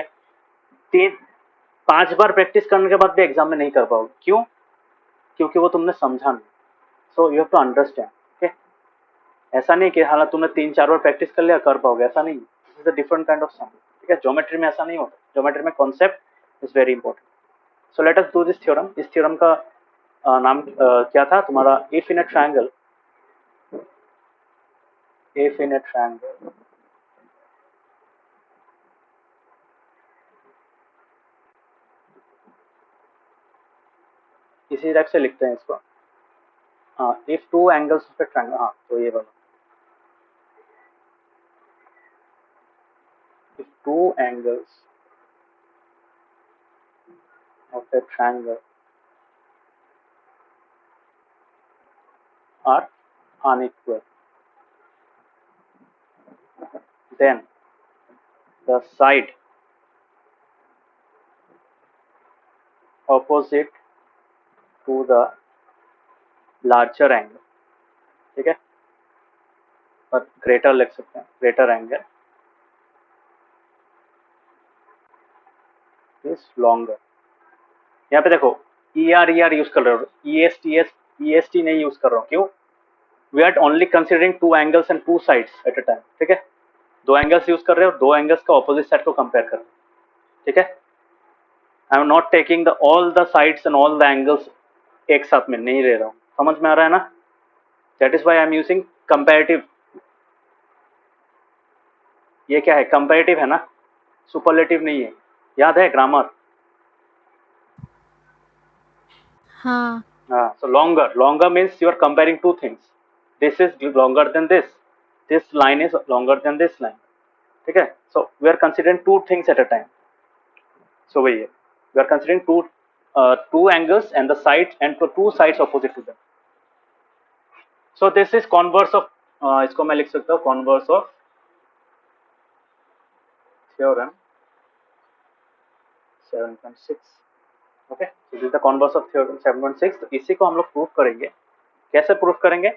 5 बार प्रैक्टिस करने के बाद भी एग्जाम में नहीं कर पाओगे। क्यों? क्योंकि वो तुमने समझा नहीं। So you have to understand, okay. ऐसा नहीं कि हालांकि तुमने 3-4 बार प्रैक्टिस कर लिया कर पाओगे, ऐसा नहीं। This is a different kind of sum, ठीक है। ज्योमेट्री में ऐसा नहीं होता, ज्योमेट्री में concept is very important. So let us do this theorem. इस थ्योरम का नाम क्या था तुम्हारा? If in a triangle, if in a triangle इसी टाइप से लिखते हैं इसको। हाँ, if two angles of a triangle, हाँ तो ये वाला, if two angles of a triangle are unequal, then the side opposite to the larger angle, ठीक है, पर ग्रेटर लिख सकते हैं, ग्रेटर एंगल इज लॉन्गर। यहाँ पे देखो ई आर यूज कर रहे हो, ई एस टी नहीं यूज कर रहा हूँ। क्यों? We are only considering 2 angles and 2 sides at a time, ठीक है। 2 एंगल्स यूज कर रहे हो, 2 एंगल्स का ऑपोजिट साइड को कंपेयर कर रहे हो, ठीक है। I am not taking the all the sides and all the angles एक साथ में नहीं ले रहा हूँ, समझ में आ रहा है ना? That is why I am using comparative. ये क्या है? कंपैरेटिव है ना, सुपरलेटिव नहीं है. याद है ग्रामर? हाँ. हाँ. So longer means you are comparing two things. This is longer than this. This line is longer than this line. ठीक है? So we are considering two things at a time. So वही है. We are considering two angles and the sides and two sides opposite to them. So this is converse of इसको मैं लिख सकता हूँ converse of theorem 7.6. Okay, so this is the converse of theorem 7.6. तो इसी को हम लोग प्रूफ करेंगे. कैसे प्रूफ करेंगे?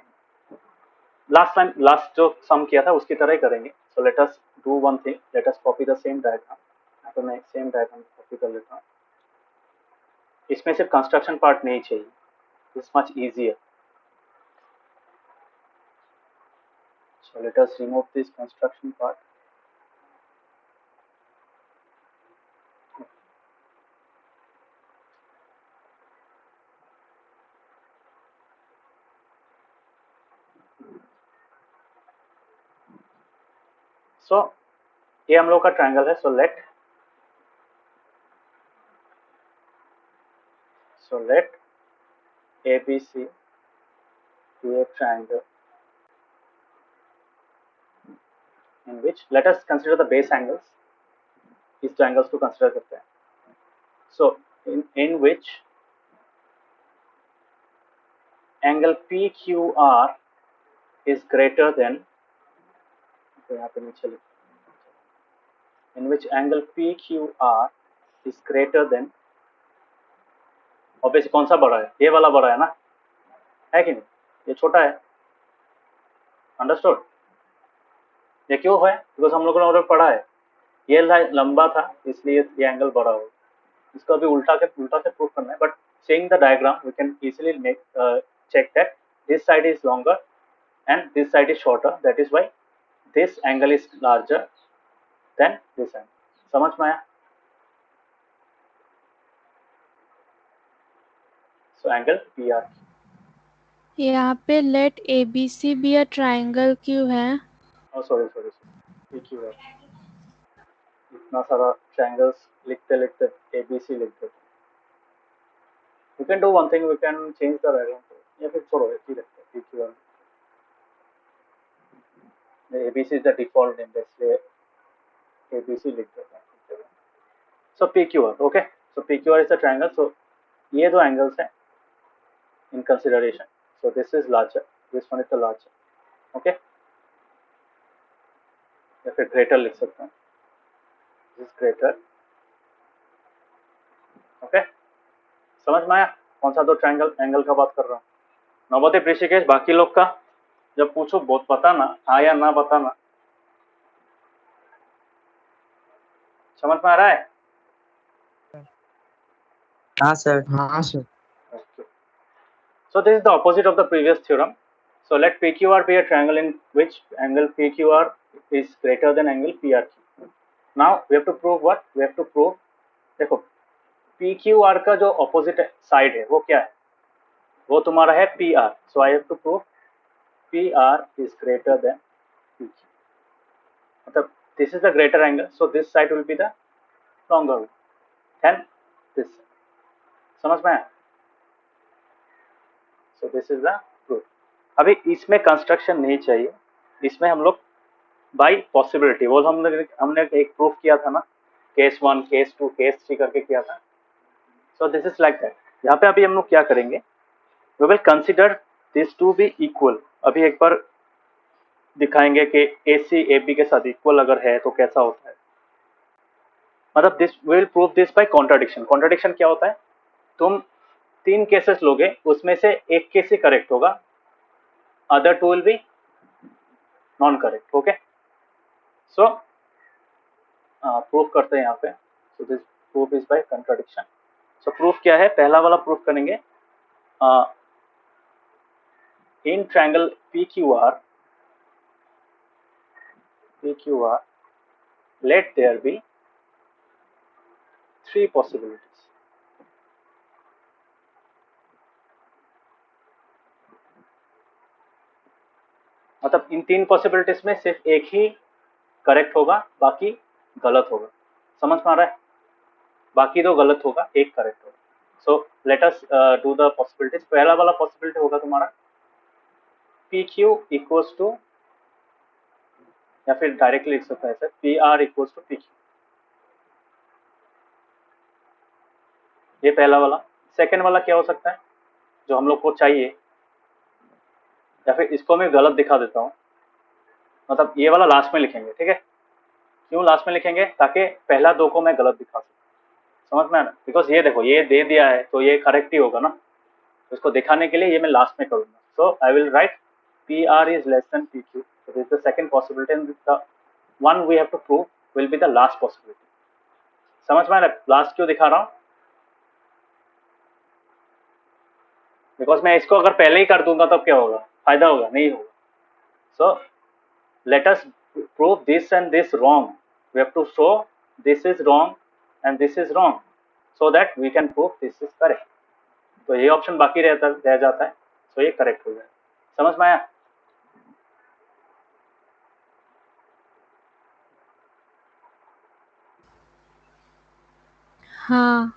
लास्ट जो सम किया था उसकी तरह ही करेंगे. सो let us do one thing. Let us copy the same diagram. तो मैं सेम डायग्राम कॉपी कर लेता हूँ. इसमें सिर्फ कंस्ट्रक्शन पार्ट नहीं चाहिए. This much easier. So let us remove this construction part. So ये हम लोग का ट्रायंगल है. So let ABC be a triangle in which let us consider the base angles. इस ट्रायंगल्स को कंसीडर करते हैं. सो in which angle PQR is greater than, तो यहाँ पे नीचे लिखते हैं, in which angle PQR is greater than, obviously कौन सा बड़ा है? ये वाला बड़ा है ना, है कि नहीं? ये छोटा है. अंडरस्टूड? ये क्यों है? बिकॉज हम लोगों ने ऑलरेडी पढ़ा है ये लंबा था इसलिए ये एंगल बड़ा हो. इसको अभी उल्टा से प्रूफ करना है. But seeing the diagram we can easily make check that this side is longer and this side is shorter. That is why this angle is larger than this angle. समझ में आया? So angle PR. यहाँ पे let ABC be a triangle क्यों है? Oh sorry PQ है. इतना सारा triangles लिखते ABC लिख देते. We can do one thing. We can change the diagram. या फिर छोड़ो ऐसे ही रखते हैं PQ. ABC is the default name. इसलिए ABC लिख देते हैं. So PQR. Okay. So PQR is the triangle. So ये दो angles हैं in consideration. So this is larger. This one is the larger. Okay. या फिर greater लिख सकते हैं. This is greater. Okay. समझ में आया कौन सा दो ट्रायंगल एंगल का बात कर रहा हूँ? नवोदय ऋषिकेश, बाकी लोग का जब पूछो बहुत बताना, हाँ या ना बताना. समझ में आ रहा है? हाँ सर. हाँ sir. Okay. So this is the opposite of the previous theorem. So let PQR be a triangle in which angle PQR is greater than angle PRQ. Now we have to prove what? We have to prove, देखो PQR का जो opposite side है वो क्या है? वो तुम्हारा है PR. So I have to prove PR is greater than PQ. मतलब this is the greater angle. So this side will be the longer one than this. समझ में आया? So this is the proof. अभी इसमें construction नहीं चाहिए. इसमें हम लोग बाय पॉसिबिलिटी, वो हमने एक प्रूफ किया था ना, केस 1 केस 2 केस 3 करके किया था. So this is like that. यहाँ पे अभी हम लोग क्या करेंगे? We will consider this to be equal. अभी एक बार दिखाएंगे कि AC AB के साथ इक्वल अगर है तो कैसा होता है. मतलब this will prove this by contradiction. Contradiction क्या होता है? तुम 3 केसेस लोगे, उसमें से एक केस ही करेक्ट होगा, other 2 will be non correct. Okay. So proof करते हैं यहाँ पे. So this proof is by contradiction. So proof क्या है? पहला वाला प्रूफ करेंगे in triangle PQR let there be 3 possibilities. मतलब इन तीन पॉसिबिलिटीज में सिर्फ एक ही करेक्ट होगा, बाकी गलत होगा। समझ में आ रहा है? बाकी दो गलत होगा, एक करेक्ट होगा। So let us do the possibilities. पहला वाला पॉसिबिलिटी होगा तुम्हारा पी क्यू इक्वल्स टू, या फिर डायरेक्टली लिख सकते हैं sir, P R equals to P Q. ये पहला वाला। सेकेंड वाला क्या हो सकता है जो हम लोग को चाहिए, या फिर इसको मैं गलत दिखा देता हूँ, मतलब ये वाला लास्ट में लिखेंगे, ठीक है? क्यों लास्ट में लिखेंगे? ताकि पहला दो को मैं गलत दिखा सकूँ। समझ में आना? बिकॉज ये देखो, ये दे दिया है तो ये करेक्ट ही होगा ना, इसको दिखाने के लिए ये मैं लास्ट में करूंगा। So I will write P R is less than P Q. So this is the second possibility and the one we have to prove will be the last possibility. समझ में आ रहा है? लास्ट क्यों दिखा रहा हूं? बिकॉज मैं इसको अगर पहले ही कर दूंगा तब क्या होगा? फायदा होगा? नहीं होगा। So let us prove this and this wrong. We have to show this is wrong and this is wrong so that we can prove this is correct. तो ये ऑप्शन बाकी रह जाता है, सो ये करेक्ट हो जाए। समझ में आया? हाँ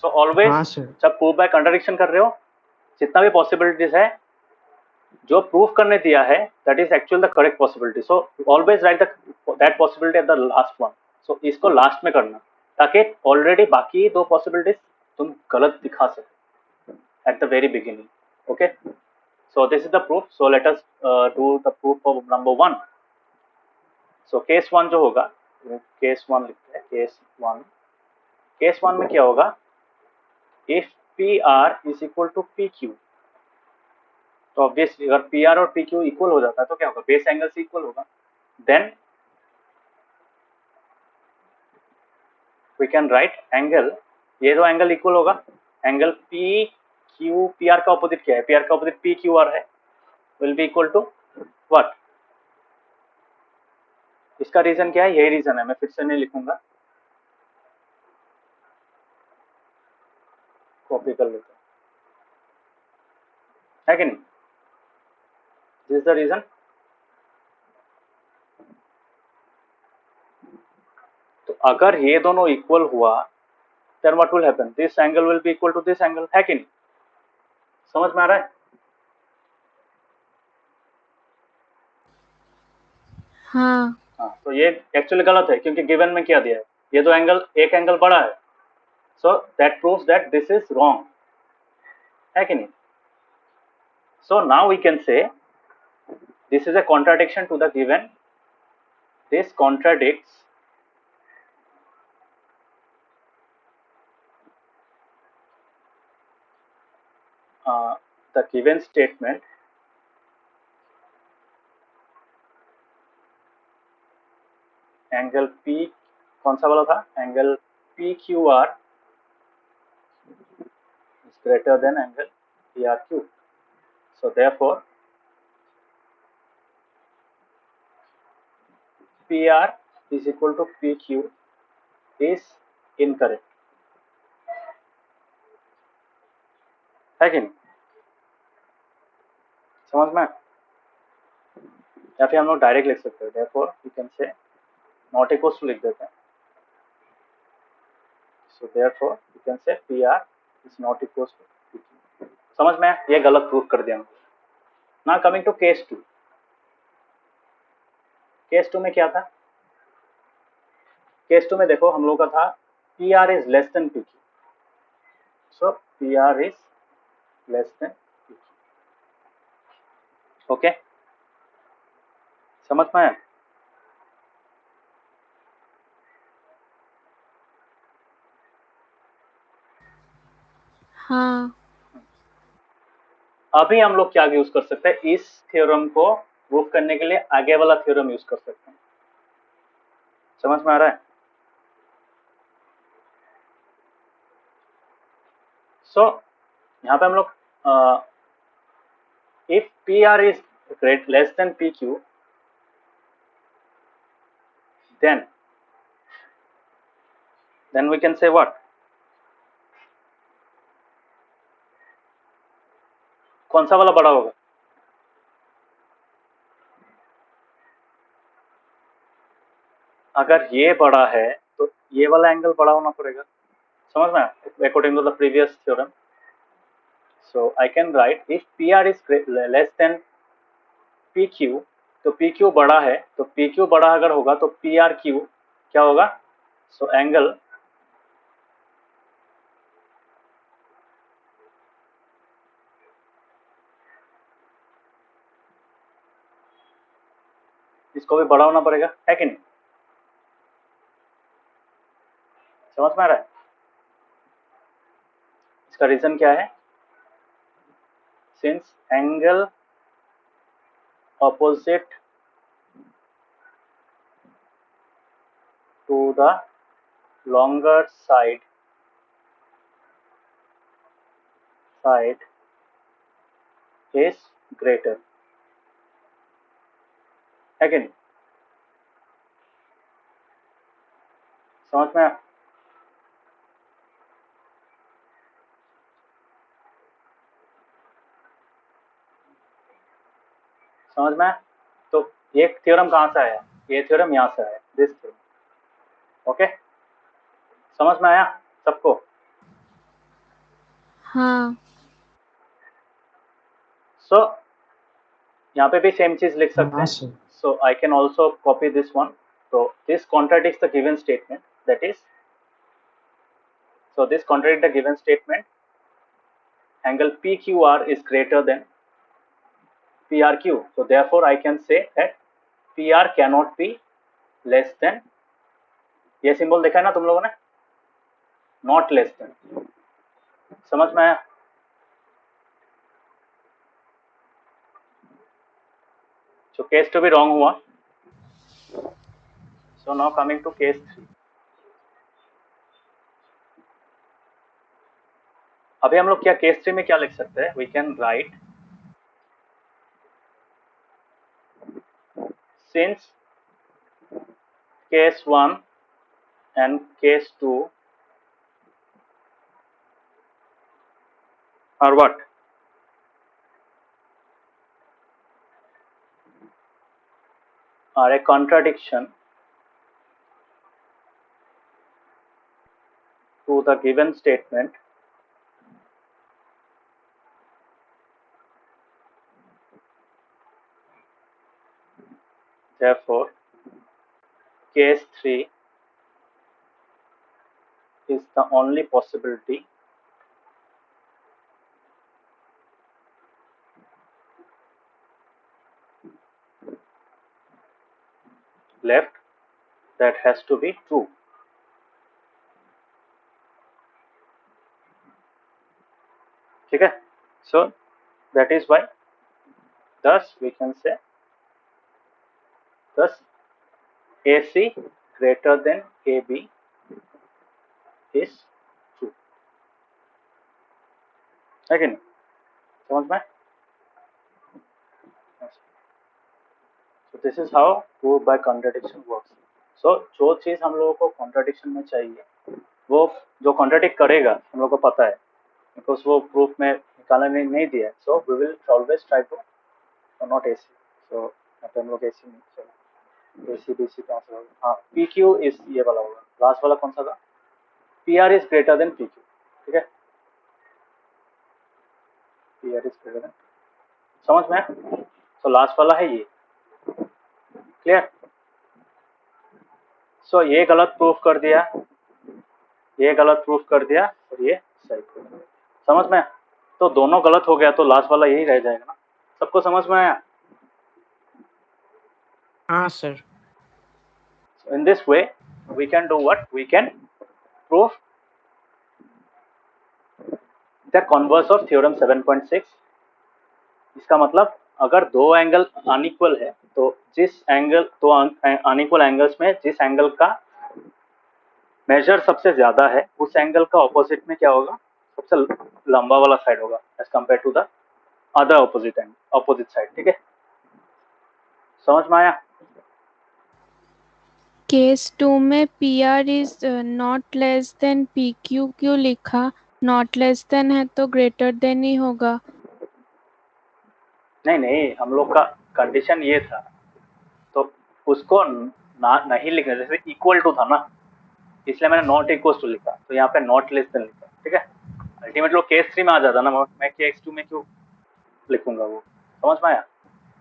सो ऑलवेज हाँ सर। जब प्रूव बाय कंट्राडिक्शन कर रहे हो, जितना भी पॉसिबिलिटीज है जो प्रूफ करने दिया है, that is actual the correct possibility. So always write that possibility at the last one. So इसको लास्ट में करना, ताकि ऑलरेडी बाकी दो पॉसिबिलिटीज तुम गलत दिखा सको at the very beginning. Okay, so this is the proof. So let us do the proof of number one. So case one जो होगा, केस वन लिखते हैं, केस वन में क्या होगा? If P R is equal to P Q, तो obviously अगर P R और पी क्यू इक्वल हो जाता है तो क्या होगा? बेस एंगल से इक्वल होगा। Then we can write angle, ये दो एंगल इक्वल होगा। Angle P Q, P R का ऑपोजिट क्या है? पी आर का ऑपोजिट पी क्यू आर है, will be equal to what? इसका रीजन क्या है? यही रीजन है, मैं फिर से नहीं लिखूंगा, कॉपी कर लेता हूं, है कि नहीं? This is the reason. तो अगर ये दोनों इक्वल हुआ, then what will happen? This angle will be equal to this angle, है कि नहीं? समझ में आ रहा है? हाँ हाँ, तो ये एक्चुअली गलत है, क्योंकि गिवन में क्या दिया है? ये दो एंगल, एक एंगल बड़ा है, so that proves that this is wrong, है कि नहीं? So now we can say this is a contradiction to the given, this contradicts the given statement angle P, कौन सा वाला था? Angle P Q R is greater than angle PRQ. So therefore PR is equal to PQ is incorrect, है कि नहीं? समझ में? या फिर हम लोग डायरेक्ट लिख सकते हैं, therefore you can say not equals to लिख देते हैं। So therefore you can say PR is not equals to PQ। समझ में? ये गलत प्रूफ कर दिया। Now coming to case 2। Case 2 में क्या था? केस 2 में देखो हम लोग का था PR is less than PQ। So PR is less than PQ। Okay, समझ में आया? हाँ अभी हम लोग क्या यूज कर सकते हैं? इस थ्योरम को प्रूफ करने के लिए आगे वाला थ्योरम यूज कर सकते हैं। समझ में आ रहा है? सो यहाँ पे हम लोग if P R is great less than P Q, then we can say what? कौन सा वाला बड़ा होगा? अगर ये बड़ा है तो ये वाला एंगल बड़ा होना पड़ेगा, समझ में, according to the previous theorem. So I can write if P R is less than P Q, तो पी क्यू बड़ा है, तो पी क्यू बड़ा अगर होगा तो पी आर क्यू क्या होगा. सो एंगल इसको भी बड़ा होना पड़ेगा, है कि नहीं, समझ में आ रहा है. इसका रीजन क्या है, since angle opposite to the longer side is greater, है कि नहीं, समझ में आया? समझ में आया? तो ये थ्योरम कहाँ से आया, ये थ्योरम यहाँ से आया, दिस थ्योरम. ओके, समझ में आया सबको. हाँ. सो यहाँ पे भी सेम चीज लिख सकते हाँ हैं. Sir. So I can also copy this one. So this contradicts the given statement, that is, so this contradicts the given statement, angle PQR is greater than PRQ. So therefore I can say that PR cannot be less than, ये symbol देखा है ना तुम लोगों ने, not less then, समझ में आया. So case 2 भी wrong हुआ. So now coming to case 3. अभी हम लोग क्या केस 3 में क्या लिख सकते हैं, we can write since case 1 and case 2 are what, are a contradiction to the given statement, therefore case 3 is the only possibility left that has to be true. ठीक है. So that is why, thus we can say, thus AC greater than AB is true, है कि नहीं, समझ में. So this is how proof by contradiction works. So जो चीज हम लोगों को कॉन्ट्राडिक्शन में चाहिए, वो जो कॉन्ट्राडिक्ट करेगा हम लोग को पता है, बिकॉज वो प्रूफ में निकालने नहीं दिया है. So we will always try to not AC. So यहाँ पे हम लोग एसी नहीं, चलो एसी बीसी कहाँ से होगा, हाँ पी क्यू इज ये वाला होगा. लास्ट वाला कौन सा था, P R is greater then P Q. ठीक है, P R is greater then, समझ में. सो लास्ट वाला है ये, क्लियर. सो ये गलत प्रूफ कर दिया, ये गलत प्रूफ कर दिया और ये सही प्रूफ कर दिया, समझ में. तो दोनों गलत हो गया तो लास्ट वाला यही रह जाएगा ना. सबको समझ में आया. हाँ sir. In this way we can do what, we can prove the converse of theorem 7.6. इसका मतलब अगर दो एंगल अनइक्वल है तो जिस एंगल, तो अनइक्वल एंगल्स में जिस एंगल का मेजर सबसे ज्यादा है उस एंगल का ऑपोजिट में क्या होगा, सबसे लंबा वाला साइड होगा as compare to the other opposite side. ठीक है, समझ में आया. केस 2 में P R is not less than P Q क्यों लिखा, नॉट लेस देन है तो ग्रेटर देन ही होगा. नहीं, हम लोग का कंडीशन ये था, तो उसको ना नहीं लिखना, जैसे इक्वल टू था ना, इसलिए मैंने नॉट इक्वल टू लिखा, तो यहाँ पे नॉट लेस देन लिखा, ठीक है। अल्टीमेटली केस 3 में आ जाता ना, मैं केस 2 में क्यों लिखूंगा, वो समझ में आया।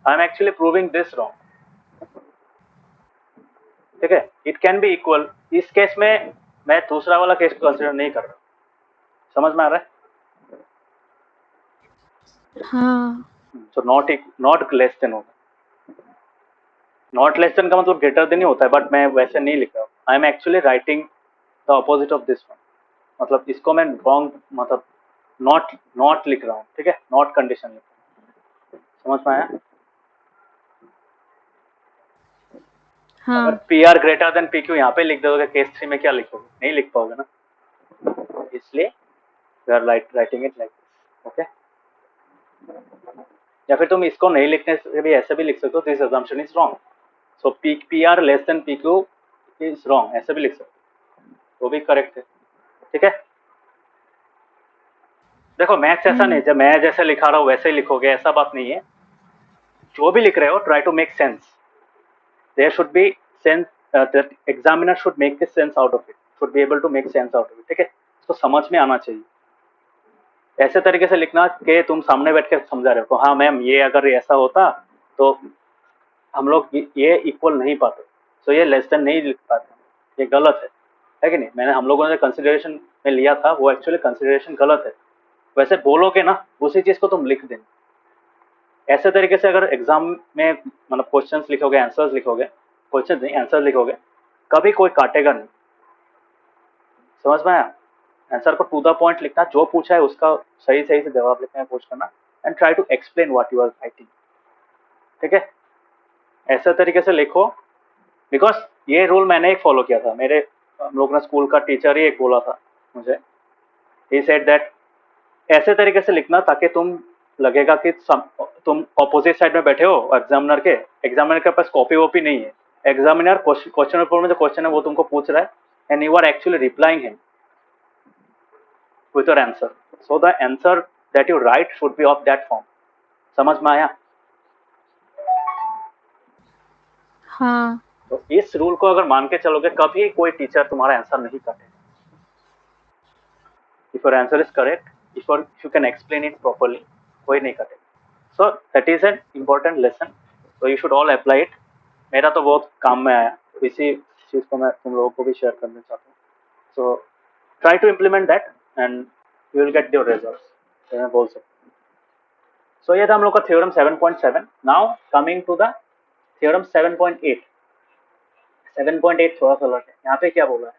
I am actually proving this wrong, ठीक है। इट कैन बी इक्वल, इस केस में मैं दूसरा वाला केस को कंसिडर नहीं कर रहा, समझ में आ रहा है। हाँ तो नॉट लेस देन होगा, नॉट लेस देन का मतलब ग्रेटर देन ही होता है, बट मैं वैसे नहीं लिख रहा हूँ। I am actually writing the opposite of this one, मतलब इसको मैं रॉन्ग, मतलब नॉट लिख रहा हूँ, ठीक है, नॉट कंडीशन लिख रहा हूँ, समझ में आया। हाँ अगर P are greater than P Q यहाँ पे लिख दोगे, केस 3 में क्या लिखोगे, नहीं लिख पाओगे ना, इसलिए we are writing it like this, okay. या फिर तुम इसको नहीं लिखने से भी ऐसे भी लिख सकते हो, this assumption is wrong, so P R less than P Q is wrong, ऐसे भी लिख सकते हो, वो भी करेक्ट है, ठीक है। देखो मैथ्स ऐसा नहीं, जब मैं जैसे लिखा रहा हूँ वैसे ही लिखोगे, ऐसा बात नहीं है। जो भी लिख रहे हो try to make sense, there should be sense, that examiner should make the sense out of it, should be able to make sense out of it, ठीक है। इसको समझ में आना चाहिए, ऐसे तरीके से लिखना कि तुम सामने बैठ के समझा रहे हो, हाँ मैम ये अगर ऐसा होता तो हम लोग ये इक्वल नहीं पाते, तो ये लेस देन नहीं लिख पाते, ये गलत है कि नहीं। मैंने हम लोगों ने कंसिडरेशन में लिया था, वो एक्चुअली कंसिडरेशन गलत है, वैसे बोलोगे ना उसी चीज को तुम लिख देना। ऐसे तरीके से अगर एग्जाम में मतलब क्वेश्चंस लिखोगे, आंसर्स लिखोगे, क्वेश्चन नहीं आंसर लिखोगे, कभी कोई काटेगा नहीं, समझ में आया। आंसर को टू द पॉइंट लिखना, जो पूछा है उसका सही सही से जवाब लिखने की कोशिश करना, and try to explain what you are writing, ठीक है। ऐसे तरीके से लिखो, बिकॉज ये रूल मैंने एक फॉलो किया था, मेरे हम लोग ने स्कूल का टीचर ही एक बोला था मुझे, ही सेड दैट ऐसे तरीके से लिखना ताकि तुम लगेगा कि तुम ऑपोजिट साइड में बैठे हो एग्जामिनर के पास कॉपी वॉपी नहीं है, एग्जामिनर क्वेश्चन पेपर में जो क्वेश्चन है वो तुमको पूछ रहा है, and you are actually replying him with your answer, so the answer that you write should be of that form, समझ में आया। हाँ तो इस रूल को अगर मान के चलोगे, कभी कोई टीचर तुम्हारा आंसर नहीं काटेगा, if your answer is correct, if you can explain it properly, कोई नहीं काटेगा। so that is an important lesson, so you should all apply it, मेरा तो बहुत काम में आया, तो इसी चीज को मैं तुम लोगों को भी शेयर करना चाहता हूँ, so try to implement that and you will get your results, तो मैं बोल सकता हूँ। सो ये था हम लोग का theorem 7.7। Now coming to the theorem 7.8। 7.8 थोड़ा सा अलग है, यहाँ पे क्या बोला है,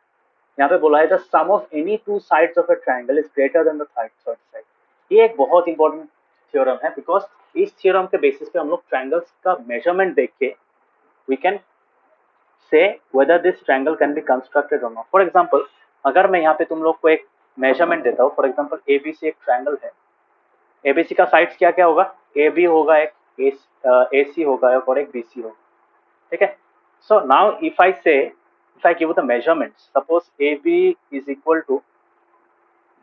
यहाँ पे बोला है the sum of any two sides of a triangle is greater than the third side. ये एक बहुत इंपॉर्टेंट थ्योरम है, बिकॉज इस थ्योरम के बेसिस पे हम लोग ट्रायंगल्स का मेजरमेंट देख के we can say whether this triangle can be constructed और नॉट। फॉर एग्जांपल अगर मैं यहाँ पे तुम लोग को एक मेजरमेंट देता हूँ, फॉर एग्जांपल एबीसी एक ट्रायंगल है, एबीसी का साइड्स क्या क्या होगा, ए बी होगा, एक ए सी होगा और एक बी सी होगा, ठीक है। So now if I say, if I give the measurement, suppose A B is equal to,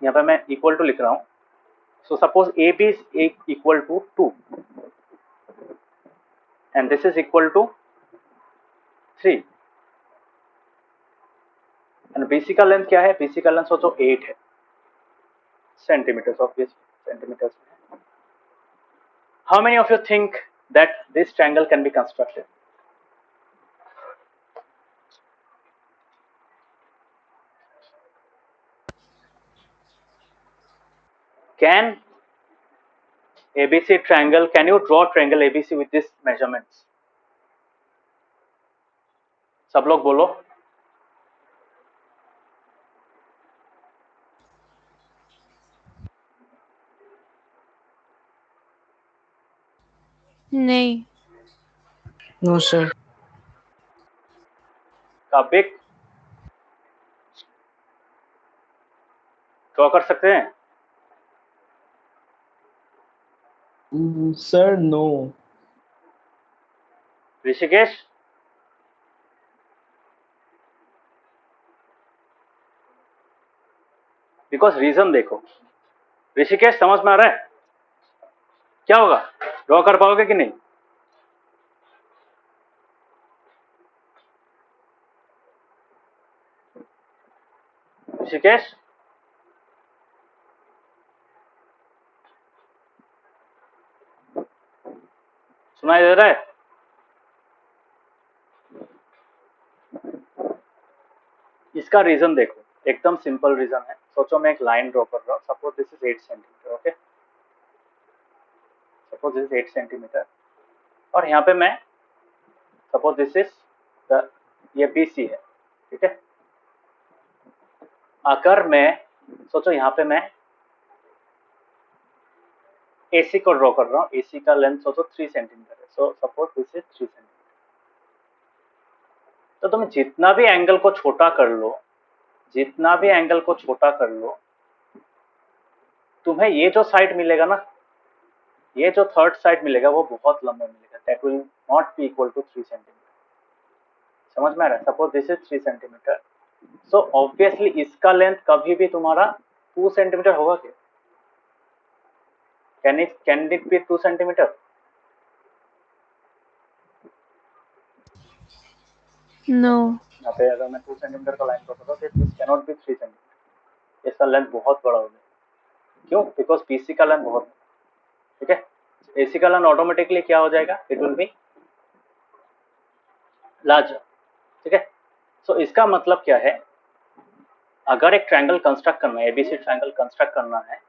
यहाँ पे मैं इक्वल टू लिख रहा हूँ, so suppose A B is equal to 2 and this is equal to 3 and BC का length क्या है, BC का लेंथ सोचो 8 है सेंटीमीटर्स, ऑब्वियसली सेंटीमीटर्स में। How many of you think that this triangle can be constructed? Can ABC triangle, can you draw triangle ABC with this measurements? सब लोग बोलो। नहीं No, sir. काबिक ड्रॉ कर सकते हैं? Sir, no. Rishikesh? Because reason देखो, ऋषिकेश समझ में आ रहा है क्या होगा, ड्रॉ कर पाओगे कि नहीं? ऋषिकेश, सुनाई दे रहा है? इसका रीजन देखो, एकदम सिंपल रीजन है। सोचो मैं एक लाइन ड्रॉ कर रहा हूँ, suppose this is 8 centimetre, okay, suppose this is 8 centimetre, और यहाँ पे मैं सपोज दिस इज ये BC है, ठीक है। अगर मैं सोचो यहाँ पे मैं AC को ड्रॉ कर रहा हूँ, AC का लेंथ सोचो 3 सेंटीमीटर है, so suppose this is 3 centimetre. तो तुम जितना भी एंगल को छोटा कर लो, जितना भी एंगल को छोटा कर लो, तुम्हें ये जो साइड मिलेगा ना, ये जो थर्ड साइड मिलेगा वो बहुत लंबा मिलेगा, that will not be equal to 3 centimetre. समझ में आ रहा है? Suppose this is 3 centimetre, so obviously इसका लेंथ कभी भी तुम्हारा 2 सेंटीमीटर होगा क्या? Can it be 2 centimetre? No. यहाँ पे अगर मैं 2 सेंटीमीटर का लाइन ड्रॉ करता हूँ तो this can not be 3 centimetre, इसका लेंथ बहुत बड़ा होगा। क्यों? बिकॉज BC का लेंथ बहुत, ठीक है। AC का लेंथ ऑटोमेटिकली क्या हो जाएगा? इट विल बी लार्जर, ठीक है। सो इसका मतलब क्या है, अगर एक ट्रायंगल कंस्ट्रक्ट करना है, ABC ट्रायंगल कंस्ट्रक्ट करना है,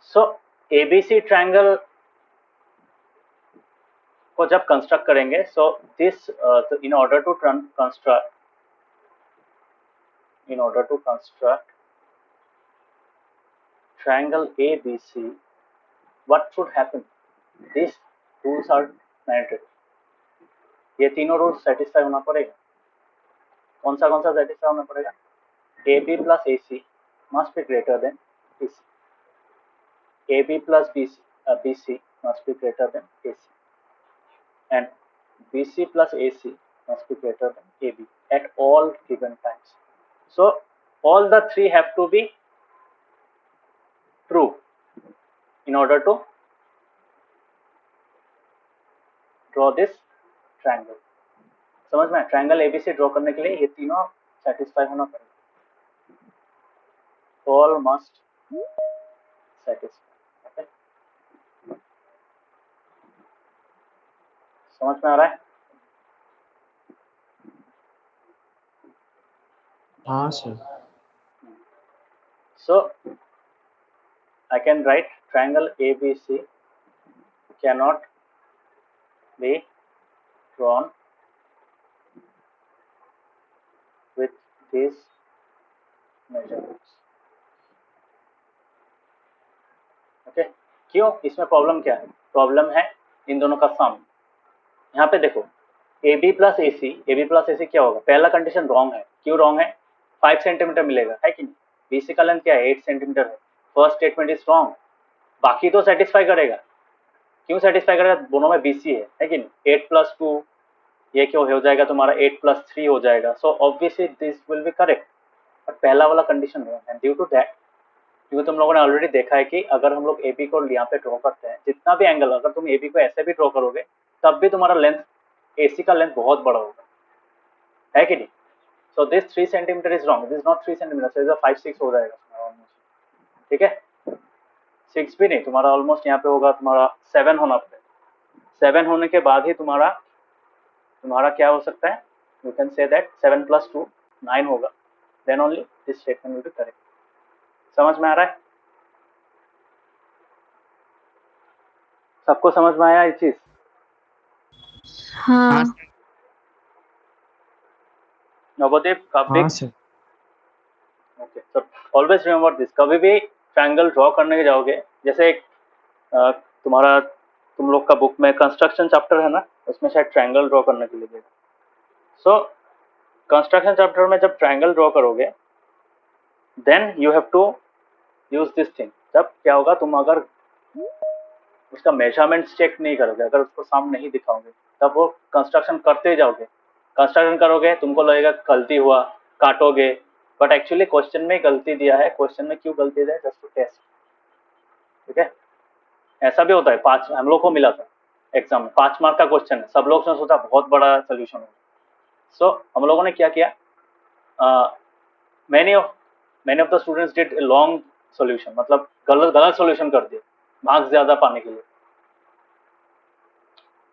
सो ABC ट्रायंगल को जब कंस्ट्रक्ट करेंगे, so this in order to construct triangle ABC, what should happen? These rules are mandatory. ये तीनों रूल्स सेटिस्फाई होना पड़ेगा। कौन सा सेटिस्फाई होना पड़ेगा? AB plus AC must be greater than BC. AB plus BC must be greater than AC, and BC plus AC must be greater than AB at all given times. So all the three have to be true in order to draw this triangle. समझ में? Triangle ABC draw करने के लिए ये तीनों satisfy होना पड़ेगा। All must satisfy. Okay? समझ में आ रहा है? हाँ sir. So I can write triangle ABC cannot be drawn with these measurements. Okay, क्यों? इसमें प्रॉब्लम क्या है? प्रॉब्लम है इन दोनों का सम। यहाँ पे देखो AB प्लस AC क्या होगा? पहला कंडीशन रॉन्ग है। क्यों रॉन्ग है? 5 सेंटीमीटर मिलेगा, है कि नहीं? BC का लेंथ क्या है? 8 सेंटीमीटर है। First statement is wrong. बाकी तो सेटिस्फाई करेगा। क्यों सेटिस्फाई करेगा? दोनों में BC है कि नहीं? 8 प्लस 2 ये क्यों हो जाएगा तुम्हारा? 8 प्लस 3 हो जाएगा। सो obviously this will be correct. But पहला वाला कंडीशन रॉन्ग है। ड्यू टू दैट, क्योंकि तुम लोगों ने ऑलरेडी देखा है कि अगर हम लोग AB को यहाँ पे ड्रॉ करते हैं, जितना भी एंगल, अगर तुम AB को ऐसे भी ड्रॉ करोगे तब भी तुम्हारा लेंथ, AC का लेंथ बहुत बड़ा होगा, है कि नहीं? So this 3 centimetre is wrong, this not 3 centimetre, so is 5-6 हो जाएगा तुम्हारा ऑलमोस्ट, ठीक है। 6 भी नहीं, तुम्हारा ऑलमोस्ट यहाँ पे होगा तुम्हारा 7 होना पड़ेगा। 7 होने के बाद ही तुम्हारा क्या हो सकता है? यू कैन से दैट 7 + 2 9 होगा, then only this statement will be correct. समझ में आ रहा है? सबको समझ में आया ये चीज? हाँ। नवोदीप, कभी हाँ sir. Okay, so always remember this, कभी भी ट्रायंगल ड्रॉ करने के जाओगे, जैसे एक तुम्हारा, तुम लोग का बुक में कंस्ट्रक्शन चैप्टर है ना, उसमें शायद ट्रायंगल ड्रॉ करने के लिए देगा। सो कंस्ट्रक्शन चैप्टर में जब ट्रायंगल ड्रॉ करोगे, then you have to use this thing. तब क्या होगा, तुम अगर उसका मेजरमेंट्स चेक नहीं करोगे, अगर उसको सामने नहीं दिखाओगे, तब वो कंस्ट्रक्शन करते जाओगे, कंस्ट्रक्शन करोगे, तुमको लगेगा गलती हुआ, काटोगे, बट एक्चुअली क्वेश्चन में गलती दिया है। क्वेश्चन में क्यों गलती दिया है? जस्ट टू टेस्ट, ठीक है। ऐसा भी होता है, 5 हम लोग को मिला था एग्जाम में, 5 मार्क का क्वेश्चन है, सब लोग ने सोचा बहुत बड़ा सोल्यूशन होगा। सो हम लोगों ने क्या किया, many of the students did a long solution, मतलब गलत सॉल्यूशन कर दिया मार्क्स ज्यादा पाने के लिए,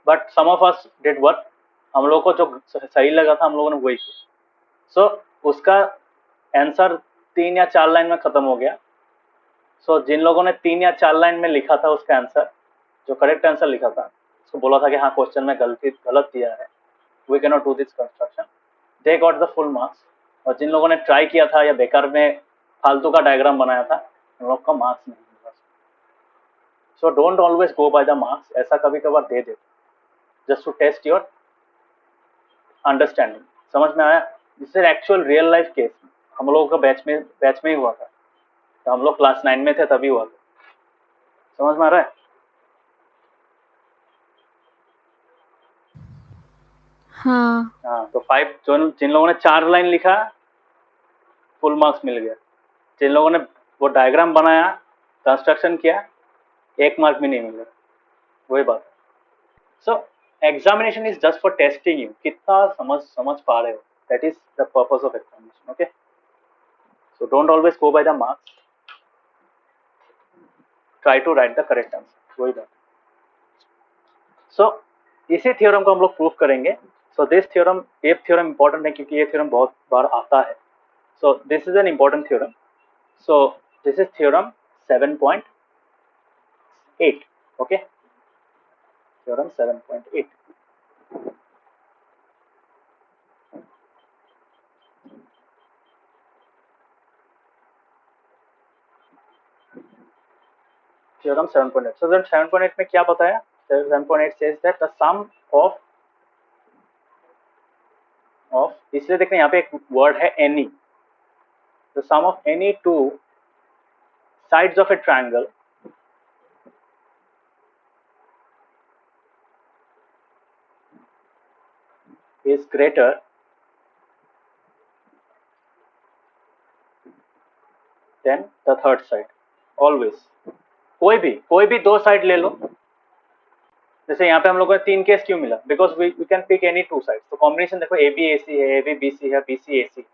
but some of us did what, हम लोगों को जो सही लगा था हम लोगों ने वही किया। सो उसका आंसर 3 या 4 लाइन में खत्म हो गया। सो जिन लोगों ने 3 या 4 लाइन में लिखा था उसका आंसर, जो करेक्ट आंसर लिखा था, उसको बोला था कि हाँ क्वेश्चन में गलत दिया है, we can not do this construction, they got the full marks. और जिन लोगों ने ट्राई किया था या बेकार में फालतू का डायग्राम बनाया था, उन लोग का मार्क्स नहीं मिला। So don't always go by the marks, ऐसा कभी कभार दे दे just to test your understanding. समझ में आया? This is actual real life case, हम लोगों का बैच में ही हुआ था, तो हम लोग क्लास 9 में थे तभी हुआ था। समझ में आ रहा है? हाँ, तो 5 जिन लोगों ने 4 लाइन लिखा फुल मार्क्स मिल गया, जिन लोगों ने वो डायग्राम बनाया कंस्ट्रक्शन किया 1 मार्क भी नहीं मिला, वही बात। So examination is just for testing you, कितना समझ पा रहे हो, that is the purpose of examination. Okay, so don't always go by the marks, try to write the correct answer, वही बात। सो इसी थ्योरम को हम लोग प्रूफ करेंगे। सो दिस थ्योरम, ये थ्योरम इंपॉर्टेंट है क्योंकि ये थ्योरम बहुत बार आता है। सो this is an important theorem. So this is theorem 7.8, okay, theorem 7.8। Theorem 7.8। सो 7.8 में क्या बताया? 7.8 says that the sum of, इसलिए देखते हैं यहाँ पे एक वर्ड है any, the sum of any two sides of a triangle is greater than the third side, always। कोई भी 2 साइड ले लो, जैसे यहाँ पे हम लोग को 3 केस क्यों मिला? Because we can pick any 2 side. तो कॉम्बिनेशन देखो ABAC है, ABBC है, BCAC।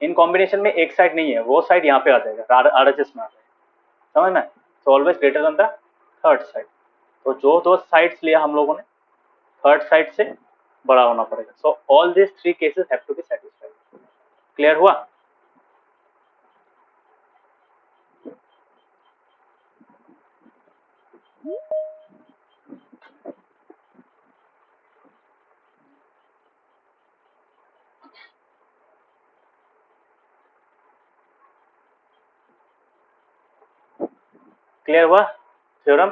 इन कॉम्बिनेशन में एक साइड नहीं है, वो साइड यहाँ पे आ जाएगा, RHS में आ जाएगा, समझ में? So always greater than the third side. तो जो 2 साइड्स लिया हम लोगों ने, थर्ड साइड से बड़ा होना पड़ेगा। So all this 3 cases have to be satisfied. Clear हुआ? क्लियर हुआ theorem?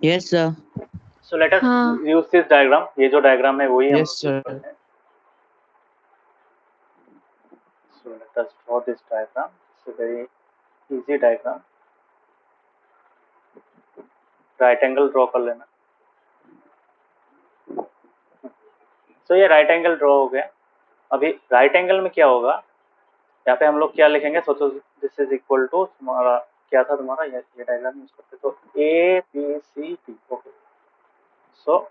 Yes, sir. So let us हाँ। Use this diagram. ये जो डायग्राम है वही हम Yes, लोग use sir. करते हैं। So let us draw this diagram. It's a very easy diagram. Right angle draw कर लेना। सो ये राइट एंगल ड्रॉ हो गया। अभी राइट एंगल में क्या होगा, यहाँ पे हम लोग क्या लिखेंगे? सोचो, दिस इज इक्वल टू तुम्हारा क्या था, तुम्हारा ये डायग्राम यूज करते तो ABCD, ओके। सो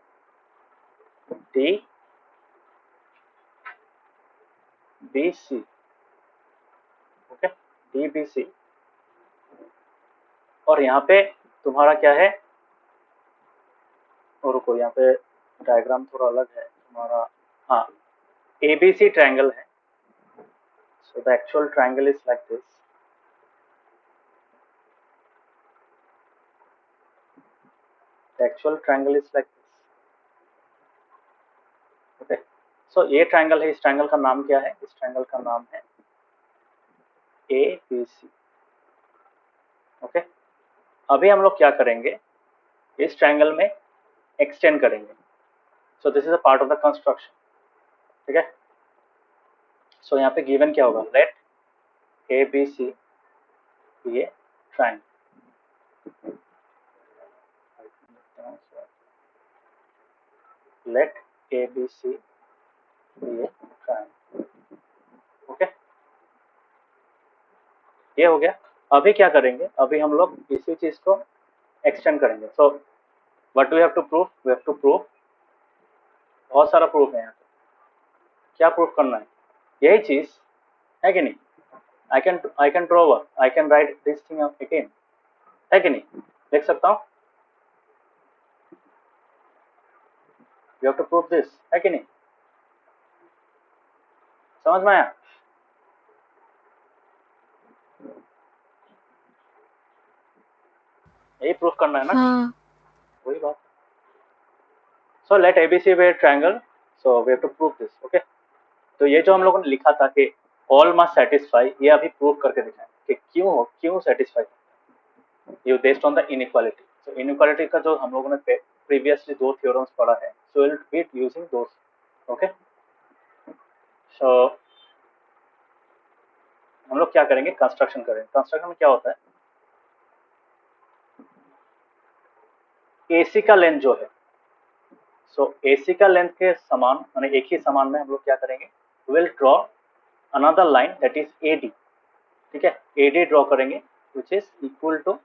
DBC, ओके, DBC। और यहाँ पे तुम्हारा क्या है? और रुको, यहाँ पे डायग्राम थोड़ा अलग है तुम्हारा। हाँ, ABC ट्रायंगल है। So the actual triangle is like this. The actual triangle is like this, okay? So ये ट्रायंगल है, इस ट्रायंगल का नाम क्या है? इस ट्रायंगल का नाम है ABC, ओके। अभी हम लोग क्या करेंगे? इस ट्रायंगल में एक्सटेंड करेंगे। So this is a part of the construction, ठीक है। सो यहाँ पे गिवन क्या होगा? Let ABC be a triangle। Let ABC be a triangle, okay. ये हो गया। अभी क्या करेंगे? अभी हम लोग इसी चीज को एक्सटेंड करेंगे। So what we have to prove? We have to prove, बहुत सारा प्रूफ है यहाँ पे। क्या प्रूफ करना है? यही चीज है कि नहीं? I can draw I can write this thing again, है कि नहीं? देख सकता हूँ, you have to prove this, है कि नहीं? समझ में आया? यही प्रूफ करना है ना? हाँ वही बात। So let ABC be triangle, so we have to prove this, okay? तो ये जो हम लोगों ने लिखा था कि ऑल मस्ट सेटिस्फाई, ये अभी प्रूव करके दिखाएं कि क्यों सेटिस्फाई, ये बेस्ड ऑन द इनइक्वालिटी। तो इनइक्वालिटी का जो हम लोगों ने प्रीवियसली 2 थ्योरम्स पढ़ा है, so will be using those, okay? So हम लोग क्या करेंगे, कंस्ट्रक्शन करेंगे। कंस्ट्रक्शन में क्या होता है, एसी का लेंथ जो है, सो एसी का लेंथ के समान, माने एक ही समान में हम लोग क्या करेंगे, will draw another line that is AD, ठीक है? एडी ड्रॉ करेंगे which is equal to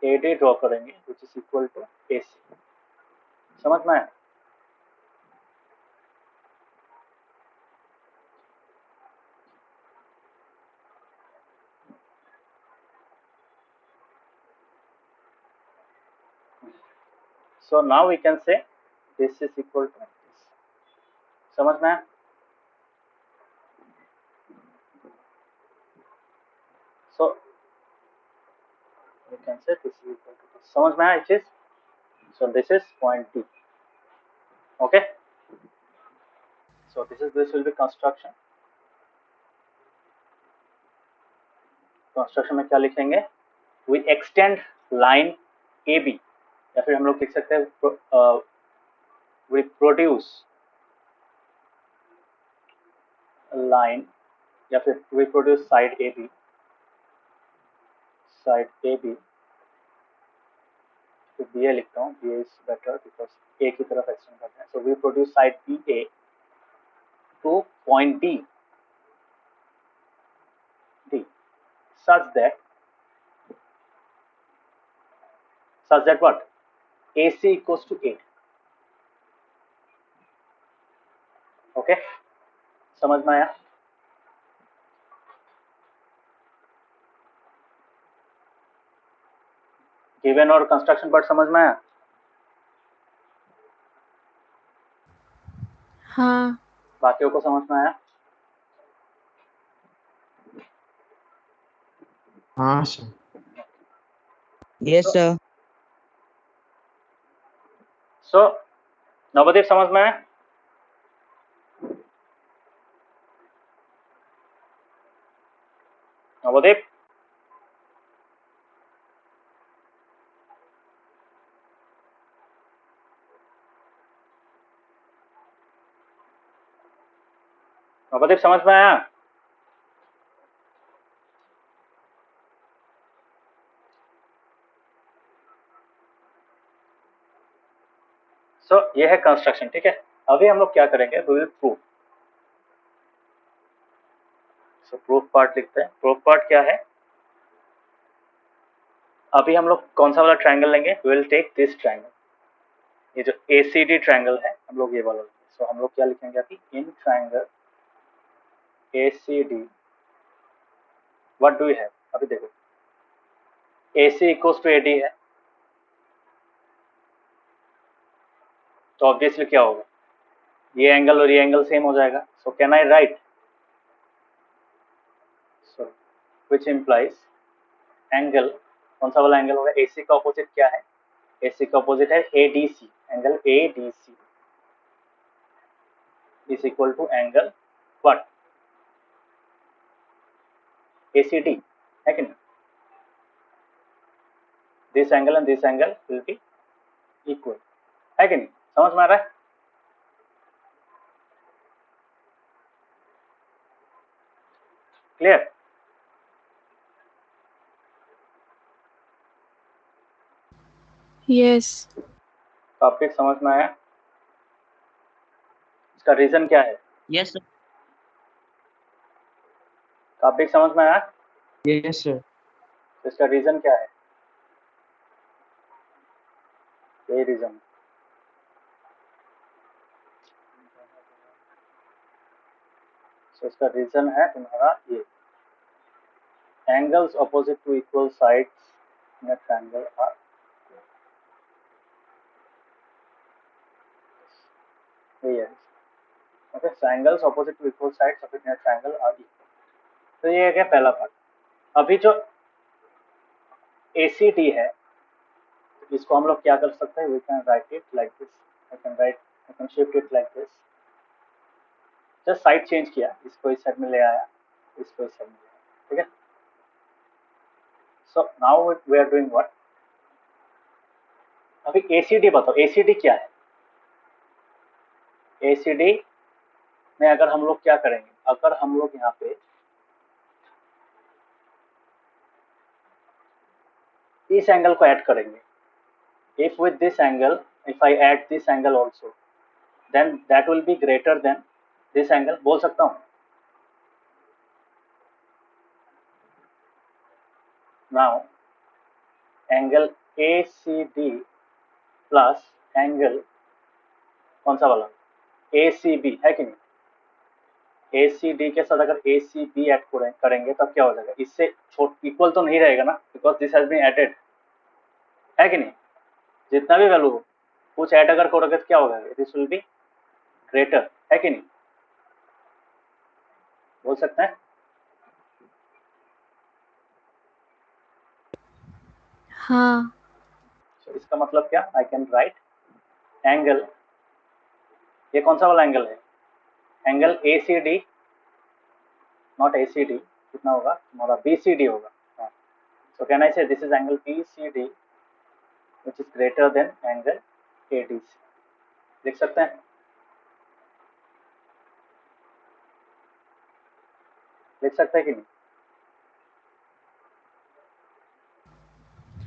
AD draw करेंगे which is equal to AC. समझ में आया? So now we can say this is equal to this. समझ में आया? So we can say this is equal to this. समझ में आया ये चीज? So this is point D. Okay. So this will be construction. Construction में क्या लिखेंगे? We extend line AB, या फिर हम लोग लिख सकते हैं we produce line, या फिर we produce side AB, तो BA लिखता हूँ, BA is better because A की तरफ एक्सटेंड करते हैं। So we produce side BA to point D such that what? AC equals to 8. Okay, समझ में आया? गिवन और कंस्ट्रक्शन पार्ट समझ में आया? हाँ बाकियों को समझ में आया? हाँ सर। Yes, sir. सो नवदीप समझ में आया? नवदीप, नवदीप समझ में आया? सो ये है कंस्ट्रक्शन, ठीक है? अभी हम लोग क्या करेंगे, we will prove. So proof part लिखते हैं। प्रूफ पार्ट क्या है? अभी हम लोग कौन सा वाला ट्रायंगल लेंगे? We will take this triangle, ये जो ACD ट्रायंगल है, हम लोग ये वाला लेंगे। सो हम लोग क्या लिखेंगे अभी, in triangle ACD what do we have? अभी देखो, AC इक्वल्स टू AD है, तो ऑब्वियसली क्या होगा, ये एंगल और ये एंगल सेम हो जाएगा। सो can I right, so which implies angle, कौन सा वाला एंगल होगा? AC का ऑपोजिट क्या है? AC का ऑपोजिट है ADC, angle ADC is equal to angle what? ACD, है कि नहीं? This angle and this angle will be equal, है कि नहीं? समझ में आ रहा है? क्लियर? यस टॉपिक समझ में आया? इसका रीजन क्या है? Yes, sir. टॉपिक समझ में आया? Yes sir. तो इसका रीजन क्या है? यही रीजन। तो इसका रीजन है तुम्हारा ये angles opposite to equal sides in a triangle are ये है। Okay, so angles opposite to equal sides of in a triangle are equal. तो ये है क्या पहला पार्ट। अभी जो ACD है इसको हम लोग क्या कर सकते हैं, we can write it like this, I can shift it like this, just side change किया, इसको इस साइड में ले आया, इसको इस साइड में ले आया, ठीक है। So now we are doing what, अभी ACD बताओ, ACD क्या है। ACD में अगर हम लोग क्या करेंगे, अगर हम लोग यहाँ पे इस एंगल को ऐड करेंगे, if with this angle, if I add this angle also, then that will be greater than this angle, बोल सकता हूँ। Now angle ACD plus angle कौन सा वाला ACB है कि नहीं, ACD के साथ अगर ACB ऐड करेंगे तब क्या हो जाएगा, इससे इक्वल तो नहीं रहेगा ना, because this has been added, है कि नहीं। जितना भी वैल्यू हो कुछ ऐड अगर करोगे तो क्या होगा, दिस विल बी ग्रेटर, है कि नहीं, बोल सकते हैं। हाँ। so, इसका मतलब क्या, आई कैन राइट एंगल, ये कौन सा वाला एंगल है, एंगल ACD, नॉट ACD, कितना होगा तुम्हारा BCD होगा। सो कैन आई से this is angle BCD which is greater than angle ADC, लिख सकते हैं, लिख सकते हैं कि नहीं।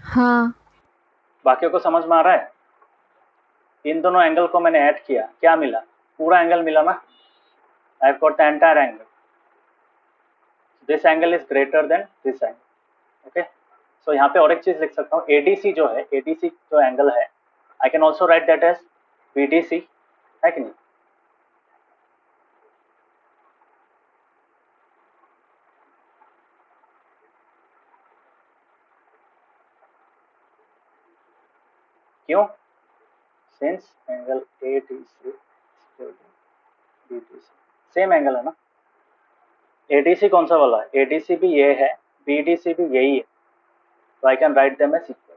हाँ। बाकियों को समझ में आ रहा है। इन दोनों एंगल को मैंने ऐड किया, क्या मिला, पूरा एंगल मिला ना, I have got the entire angle, this angle is greater than this angle. Okay, so यहाँ पे और एक चीज लिख सकता हूँ, ADC जो है, ADC जो एंगल है, I can also write that as BDC, है कि नहीं। क्यों, since angle ADC BDC same angle है ना, ADC कौन सा वाला है, ADC भी ये है, BDC भी यही है, तो I can write them as equal.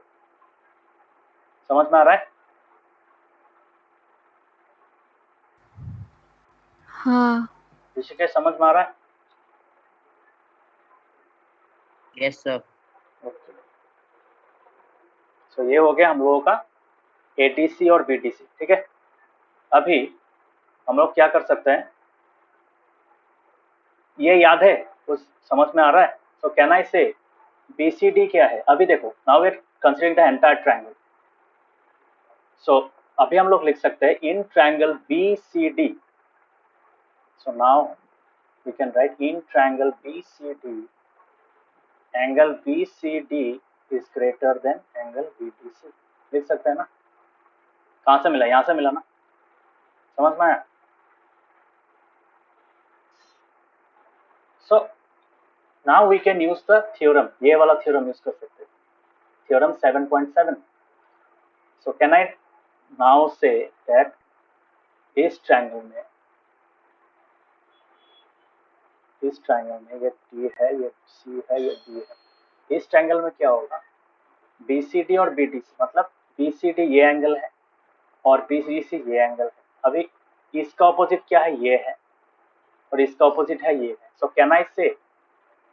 समझ में आ रहा है। हाँ। ऋषिकेश समझ में आ रहा है। Yes, sir. ओके, सो ये हो गया हम लोगों का ADC और BDC, ठीक है। अभी हम लोग क्या कर सकते हैं, ये याद है, कुछ समझ में आ रहा है। सो कैन आई से BCD क्या है, अभी देखो, now we are considering the entire triangle. So अभी हम लोग लिख सकते हैं in triangle BCD, so now we can write in triangle BCD, angle BCD is greater than angle BDC, लिख सकते हैं ना। कहाँ से मिला, यहाँ से मिला ना, समझ में आया। So now we can use the theorem, ये वाला थ्योरम यूज कर सकते हैं, theorem 7.7। So can I now say that इस ट्रायंगल में, इस ट्रायंगल में ये D है, ये C है, ये D है, इस ट्रायंगल में क्या होगा, BCD और BDC, मतलब BCD ये एंगल है और BDC ये एंगल है। अभी इसका ऑपोजिट क्या है, ये है, और इसका ऑपोजिट है ये है। सो कैन आई से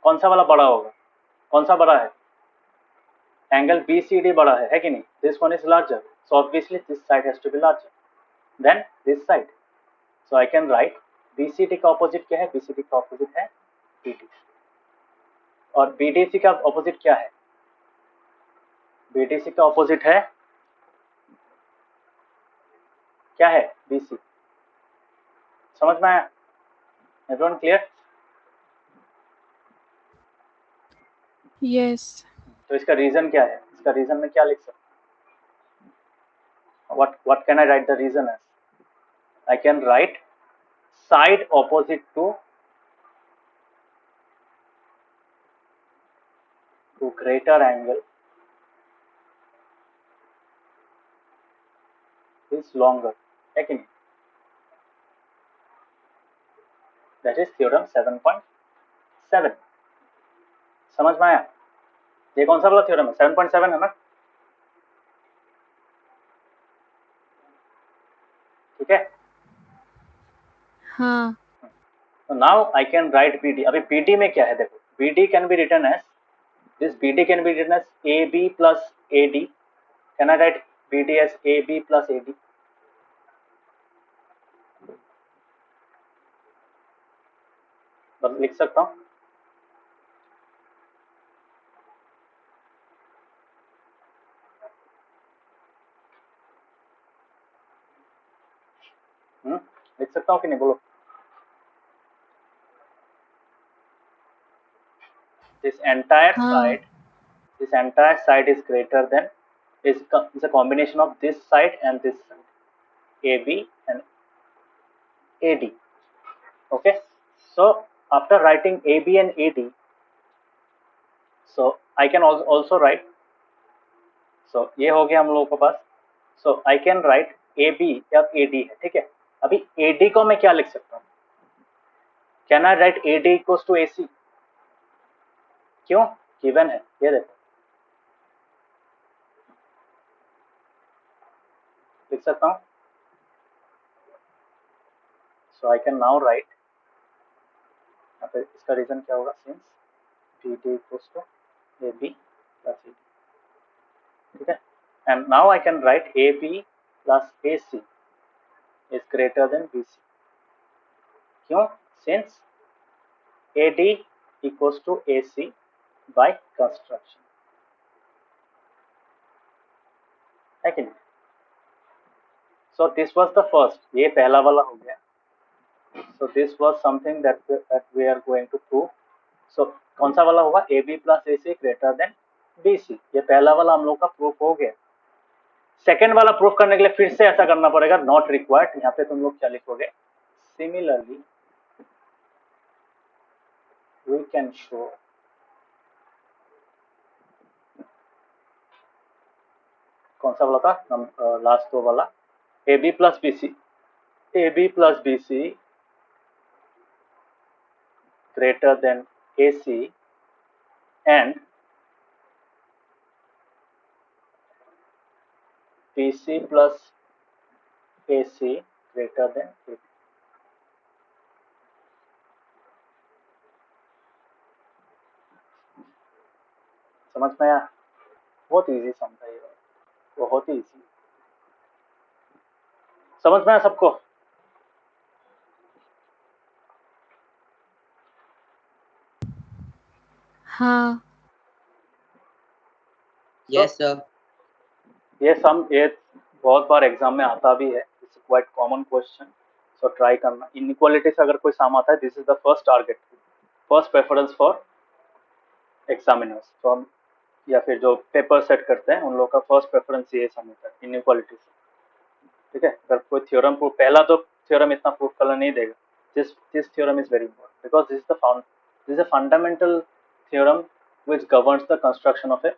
कौन सा वाला बड़ा होगा, कौन सा बड़ा है, एंगल BCD बड़ा है कि नहीं, this one is larger, so obviously this side has to be larger than this side. So I can write BCD का ऑपोजिट क्या है, BCD का ऑपोजिट है BDC, और BDC का ऑपोजिट क्या है, BDC का ऑपोजिट है क्या है, BC। समझ में आया, एवरीवन क्लियर। यस। तो इसका रीजन क्या है, इसका रीजन में क्या लिख सकते हैं, what can I write the reason as, I can write side opposite to greater angle is longer, है कि नहीं? That is theorem 7.7. समझ में आया? ये कौन सा वाला थ्योरम है? 7.7 है ना? ठीक है? हाँ So now I can write BD. अभी BD में क्या है देखो, BD can be written as this. BD can be written as AB plus AD. Can I write BD as AB plus AD? बस लिख सकता हूँ. लिख सकता हूँ कि नहीं बोलो? This entire हाँ side is greater than is a combination of this side and this side, AB and AD. Okay, so after writing AB and AD, so I can also write, so ये हो गया हम लोगों के पास. So I can write AB या AD है, ठीक है. अभी AD को मैं क्या लिख सकता हूँ? Can I write AD equals to AC? क्यों? गिवन है, ये देखो लिख सकता हूँ. So I can now write, यहाँ पे इसका रीजन क्या होगा? Since BD equals to AB plus AD, ठीक है. And now I can write AB plus AC is greater than BC. क्यों? Since AD equals to AC by construction, है कि नहीं? So this was the first, ये पहला वाला हो गया. So this was something that we are going to prove. So कौन सा वाला होगा? AB plus AC greater than BC. ये पहला वाला हम लोग का प्रूफ हो गया. सेकेंड वाला प्रूफ करने के लिए फिर से ऐसा करना पड़ेगा, नॉट रिक्वायर्ड. यहाँ पे तुम लोग क्या लिखोगे? सिमिलरली we can show कौन सा वाला था? लास्ट दो वाला, AB plus BC. AB plus BC greater than AC and BC plus AC greater than AB. समझ में आया? बहुत इजी समझा ये, बहुत ही इजी. समझ में आया सबको? हाँ Yes, sir. ये बहुत बार एग्जाम में आता भी है. It's quite common question, so try करना. इनइक्वालिटी से अगर कोई सम आता है, this is the first target, first preference for examiners. तो हम या फिर जो पेपर सेट करते हैं उन लोगों का फर्स्ट प्रेफरेंस ये सम होता है इनइक्वालिटी से, ठीक है. अगर कोई थ्योरम प्रूफ, पहला तो थ्योरम इतना प्रूफ करना नहीं देगा. This theorem is very important because this is a fundamental theorem which governs the construction of A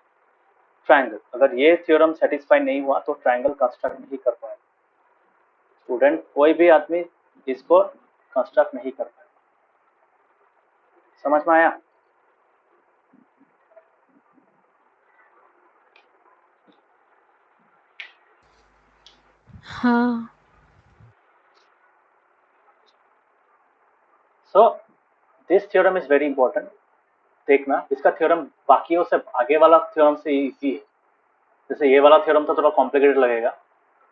triangle. अगर ये थ्योरम सेटिस्फाई नहीं हुआ तो ट्रायंगल कंस्ट्रक्ट नहीं कर पाएगा. स्टूडेंट कोई भी आदमी इसको कंस्ट्रक्ट नहीं कर पाएगा. समझ में आया? हाँ so this theorem is very important. देखना इसका थ्योरम बाकियों से, आगे वाला थ्योरम से इजी है. जैसे ये वाला थ्योरम तो थोड़ा कॉम्प्लिकेटेड लगेगा,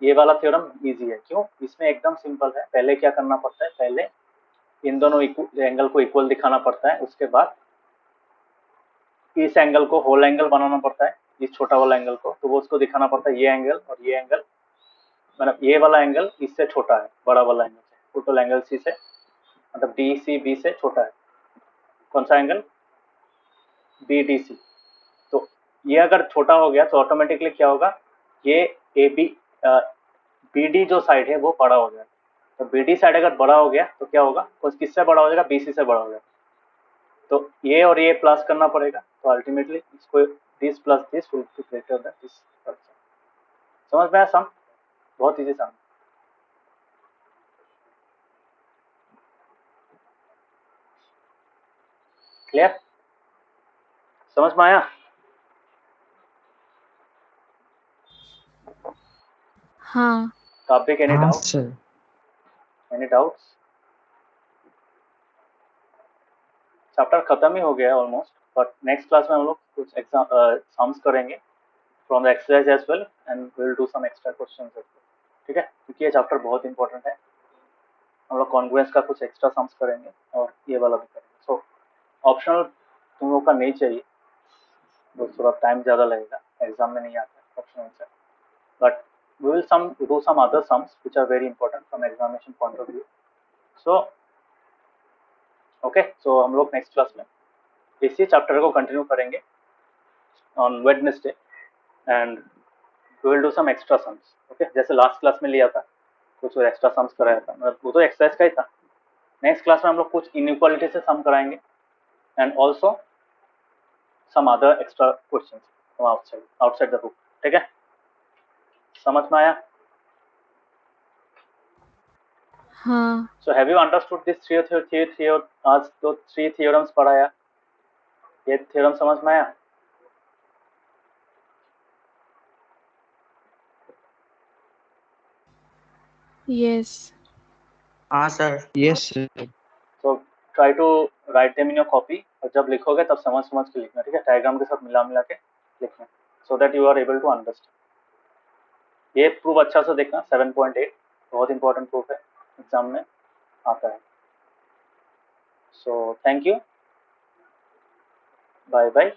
ये वाला थ्योरम इजी है. क्यों? इसमें एकदम सिंपल है. पहले क्या करना पड़ता है? पहले इन दोनों एंगल को इक्वल दिखाना पड़ता है. उसके बाद इस एंगल को होल एंगल बनाना पड़ता है, इस छोटा वाला एंगल को. तो वो उसको दिखाना पड़ता है ये एंगल और ये एंगल, मतलब ये वाला एंगल इससे छोटा है, बड़ा वाला एंगल से. टोटल एंगल सी से, मतलब डी सी बी से छोटा है. कौन सा एंगल? B D C. तो ये अगर छोटा हो गया तो ऑटोमेटिकली क्या होगा? ये ए बी बी डी जो साइड है वो बड़ा हो गया. तो बी डी साइड अगर बड़ा हो गया तो क्या होगा? तो किससे बड़ा हो जाएगा? बी सी से बड़ा हो जाएगा. तो ये और ये प्लस करना पड़ेगा. तो अल्टीमेटली इसको this plus this will be greater than this. समझ में आया सम? बहुत इजी सम। क्लियर? समझ में आया? हाँ टॉपिक एनी हाँ doubt? Sir. Any doubts? Chapter खत्म ही हो गया है ऑलमोस्ट, बट नेक्स्ट क्लास में हम लोग कुछ एग्जाम सम्स करेंगे from the exercise as well and we will do some extra questions as well. ठीक है, क्योंकि ये चैप्टर बहुत इंपॉर्टेंट है। हम लोग कॉन्ग्रुएंस का कुछ एक्स्ट्रा सम्स करेंगे और ये वाला भी करेंगे। सो ऑप्शनल तुम लोग का नहीं चाहिए, तो थोड़ा टाइम ज़्यादा लगेगा, एग्जाम में नहीं आता है ऑप्शनल से, but we will do some other sums which are very important from examination point of view. So okay, so हम लोग नेक्स्ट क्लास में इसी चैप्टर को कंटिन्यू करेंगे on Wednesday and we will do some extra sums. Okay, जैसे last class में लिया था कुछ एक्स्ट्रा सम्स कराया था, मतलब वो तो एक्सरसाइज का ही था। नेक्स्ट क्लास में हम लोग कुछ इनइक्वालिटी से सम कराएंगे and also some other extra questions from outside the book. ठीक है, समझ में आया? हाँ So have you understood this three आज तो 3 theorems पढ़ाया, ये थ्योरम समझ में आया? यस हाँ sir. Yes sir. So try to write them in your copy, और जब लिखोगे तब समझ के लिखना। ठीक है, डायग्राम के साथ मिला के लिखना, so that you are able to understand। ये प्रूफ अच्छा से देखना, 7.8 बहुत इंपॉर्टेंट प्रूफ है, एग्जाम में आता है। So thank you, bye bye।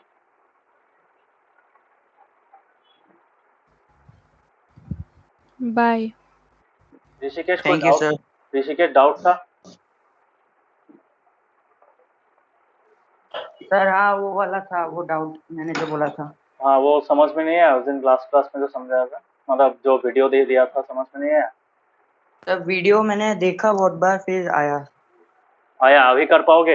Bye. Rishikesh कोई thank you doubt? Sir. Rishikesh doubt था? सर हाँ वो वाला था, वो डाउट मैंने जो बोला था। हाँ, वो समझ में नहीं आया उस दिन क्लास में जो समझाया था, मतलब जो वीडियो दे दिया था, समझ में नहीं आया? सर वीडियो मैंने देखा बहुत बार, फिर आया। अभी कर पाओगे?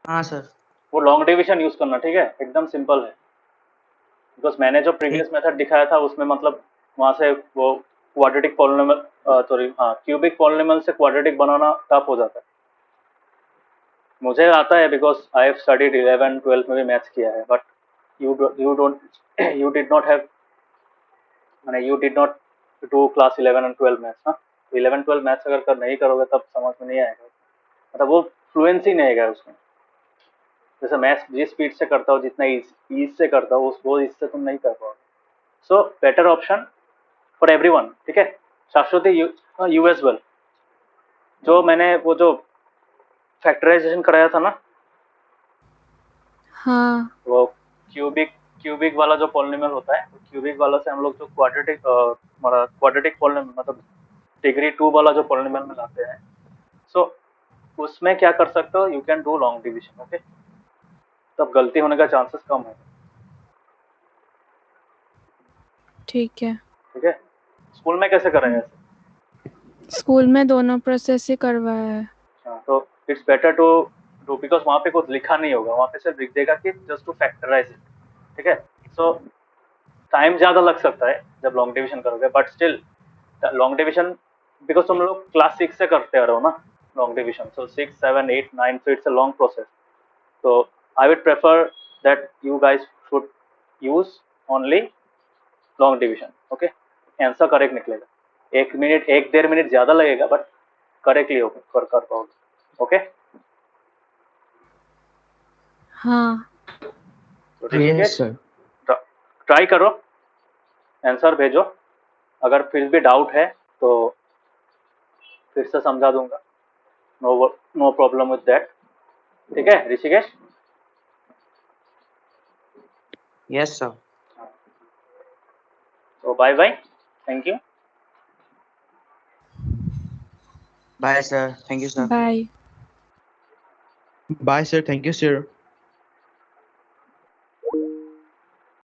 हाँ सर। वो लॉन्ग डिवीजन यूज करना, ठीक है, एकदम सिंपल है। बिकॉज मैंने जो प्रीवियस मेथड दिखाया था उसमें मतलब वहाँ से वो क्वाड्रेटिक पॉलिनोमियल क्यूबिक पॉलिनोमियल से क्वाड्रेटिक बनाना टफ हो जाता है। मुझे आता है बिकॉज आई हैव स्टडीड 11 12 में भी मैथ्स किया है, but you did not have, मैंने you did not do class 11 and 12 maths. हाँ, 11 12 मैथ्स अगर नहीं करोगे तब समझ में नहीं आएगा, मतलब वो फ्लुएंसी नहीं आएगा उसमें। जैसे मैथ्स जिस स्पीड से करता हो, जितना ईज से करता हो, वो इससे तुम नहीं कर पाओगे। So better option for everyone. ठीक है, शाश्वती यू एज वेल, जो मैंने वो जो फैक्टराइजेशन कराया था ना, हाँ वो क्यूबिक वाला जो पॉलिनोमियल होता है, क्यूबिक वाला से हम लोग जो क्वाड्रेटिक पॉलिनोमियल मतलब डिग्री 2 वाला जो पॉलिनोमियल में लाते हैं, सो उसमें क्या कर सकते हो, you can do long division. Okay, तब गलती होने का चांसेस कम है। ठीक है। ठीक है, स्कूल में कैसे करेंगे ऐसे? स्कूल में दोनों प्रोसेस ही करवाया है। हाँ, तो it's better to do, because वहाँ पे कुछ लिखा नहीं होगा, वहाँ पे सिर्फ लिख देगा कि जस्ट टू फैक्टराइज इट। ठीक है, सो टाइम ज़्यादा लग सकता है जब लॉन्ग डिवीजन करोगे, but still long division because तुम लोग क्लास 6 से करते आ रहे हो ना long division, so 6 7 8 9, so it's a long process. So I would prefer that you guys should use only long division. Okay, answer correct निकलेगा। 1-1.5 minute ज़्यादा लगेगा, बट करेक्टली कर पाओगे। ओके, हाँ तो यस सर। ट्राई करो, आंसर भेजो। अगर फिर भी डाउट है तो फिर से समझा दूंगा, नो प्रॉब्लम विद दैट। ठीक है ऋषिकेश? Yes sir. तो bye bye, thank you. Bye sir, thank you sir. Bye. Bye sir, thank you sir.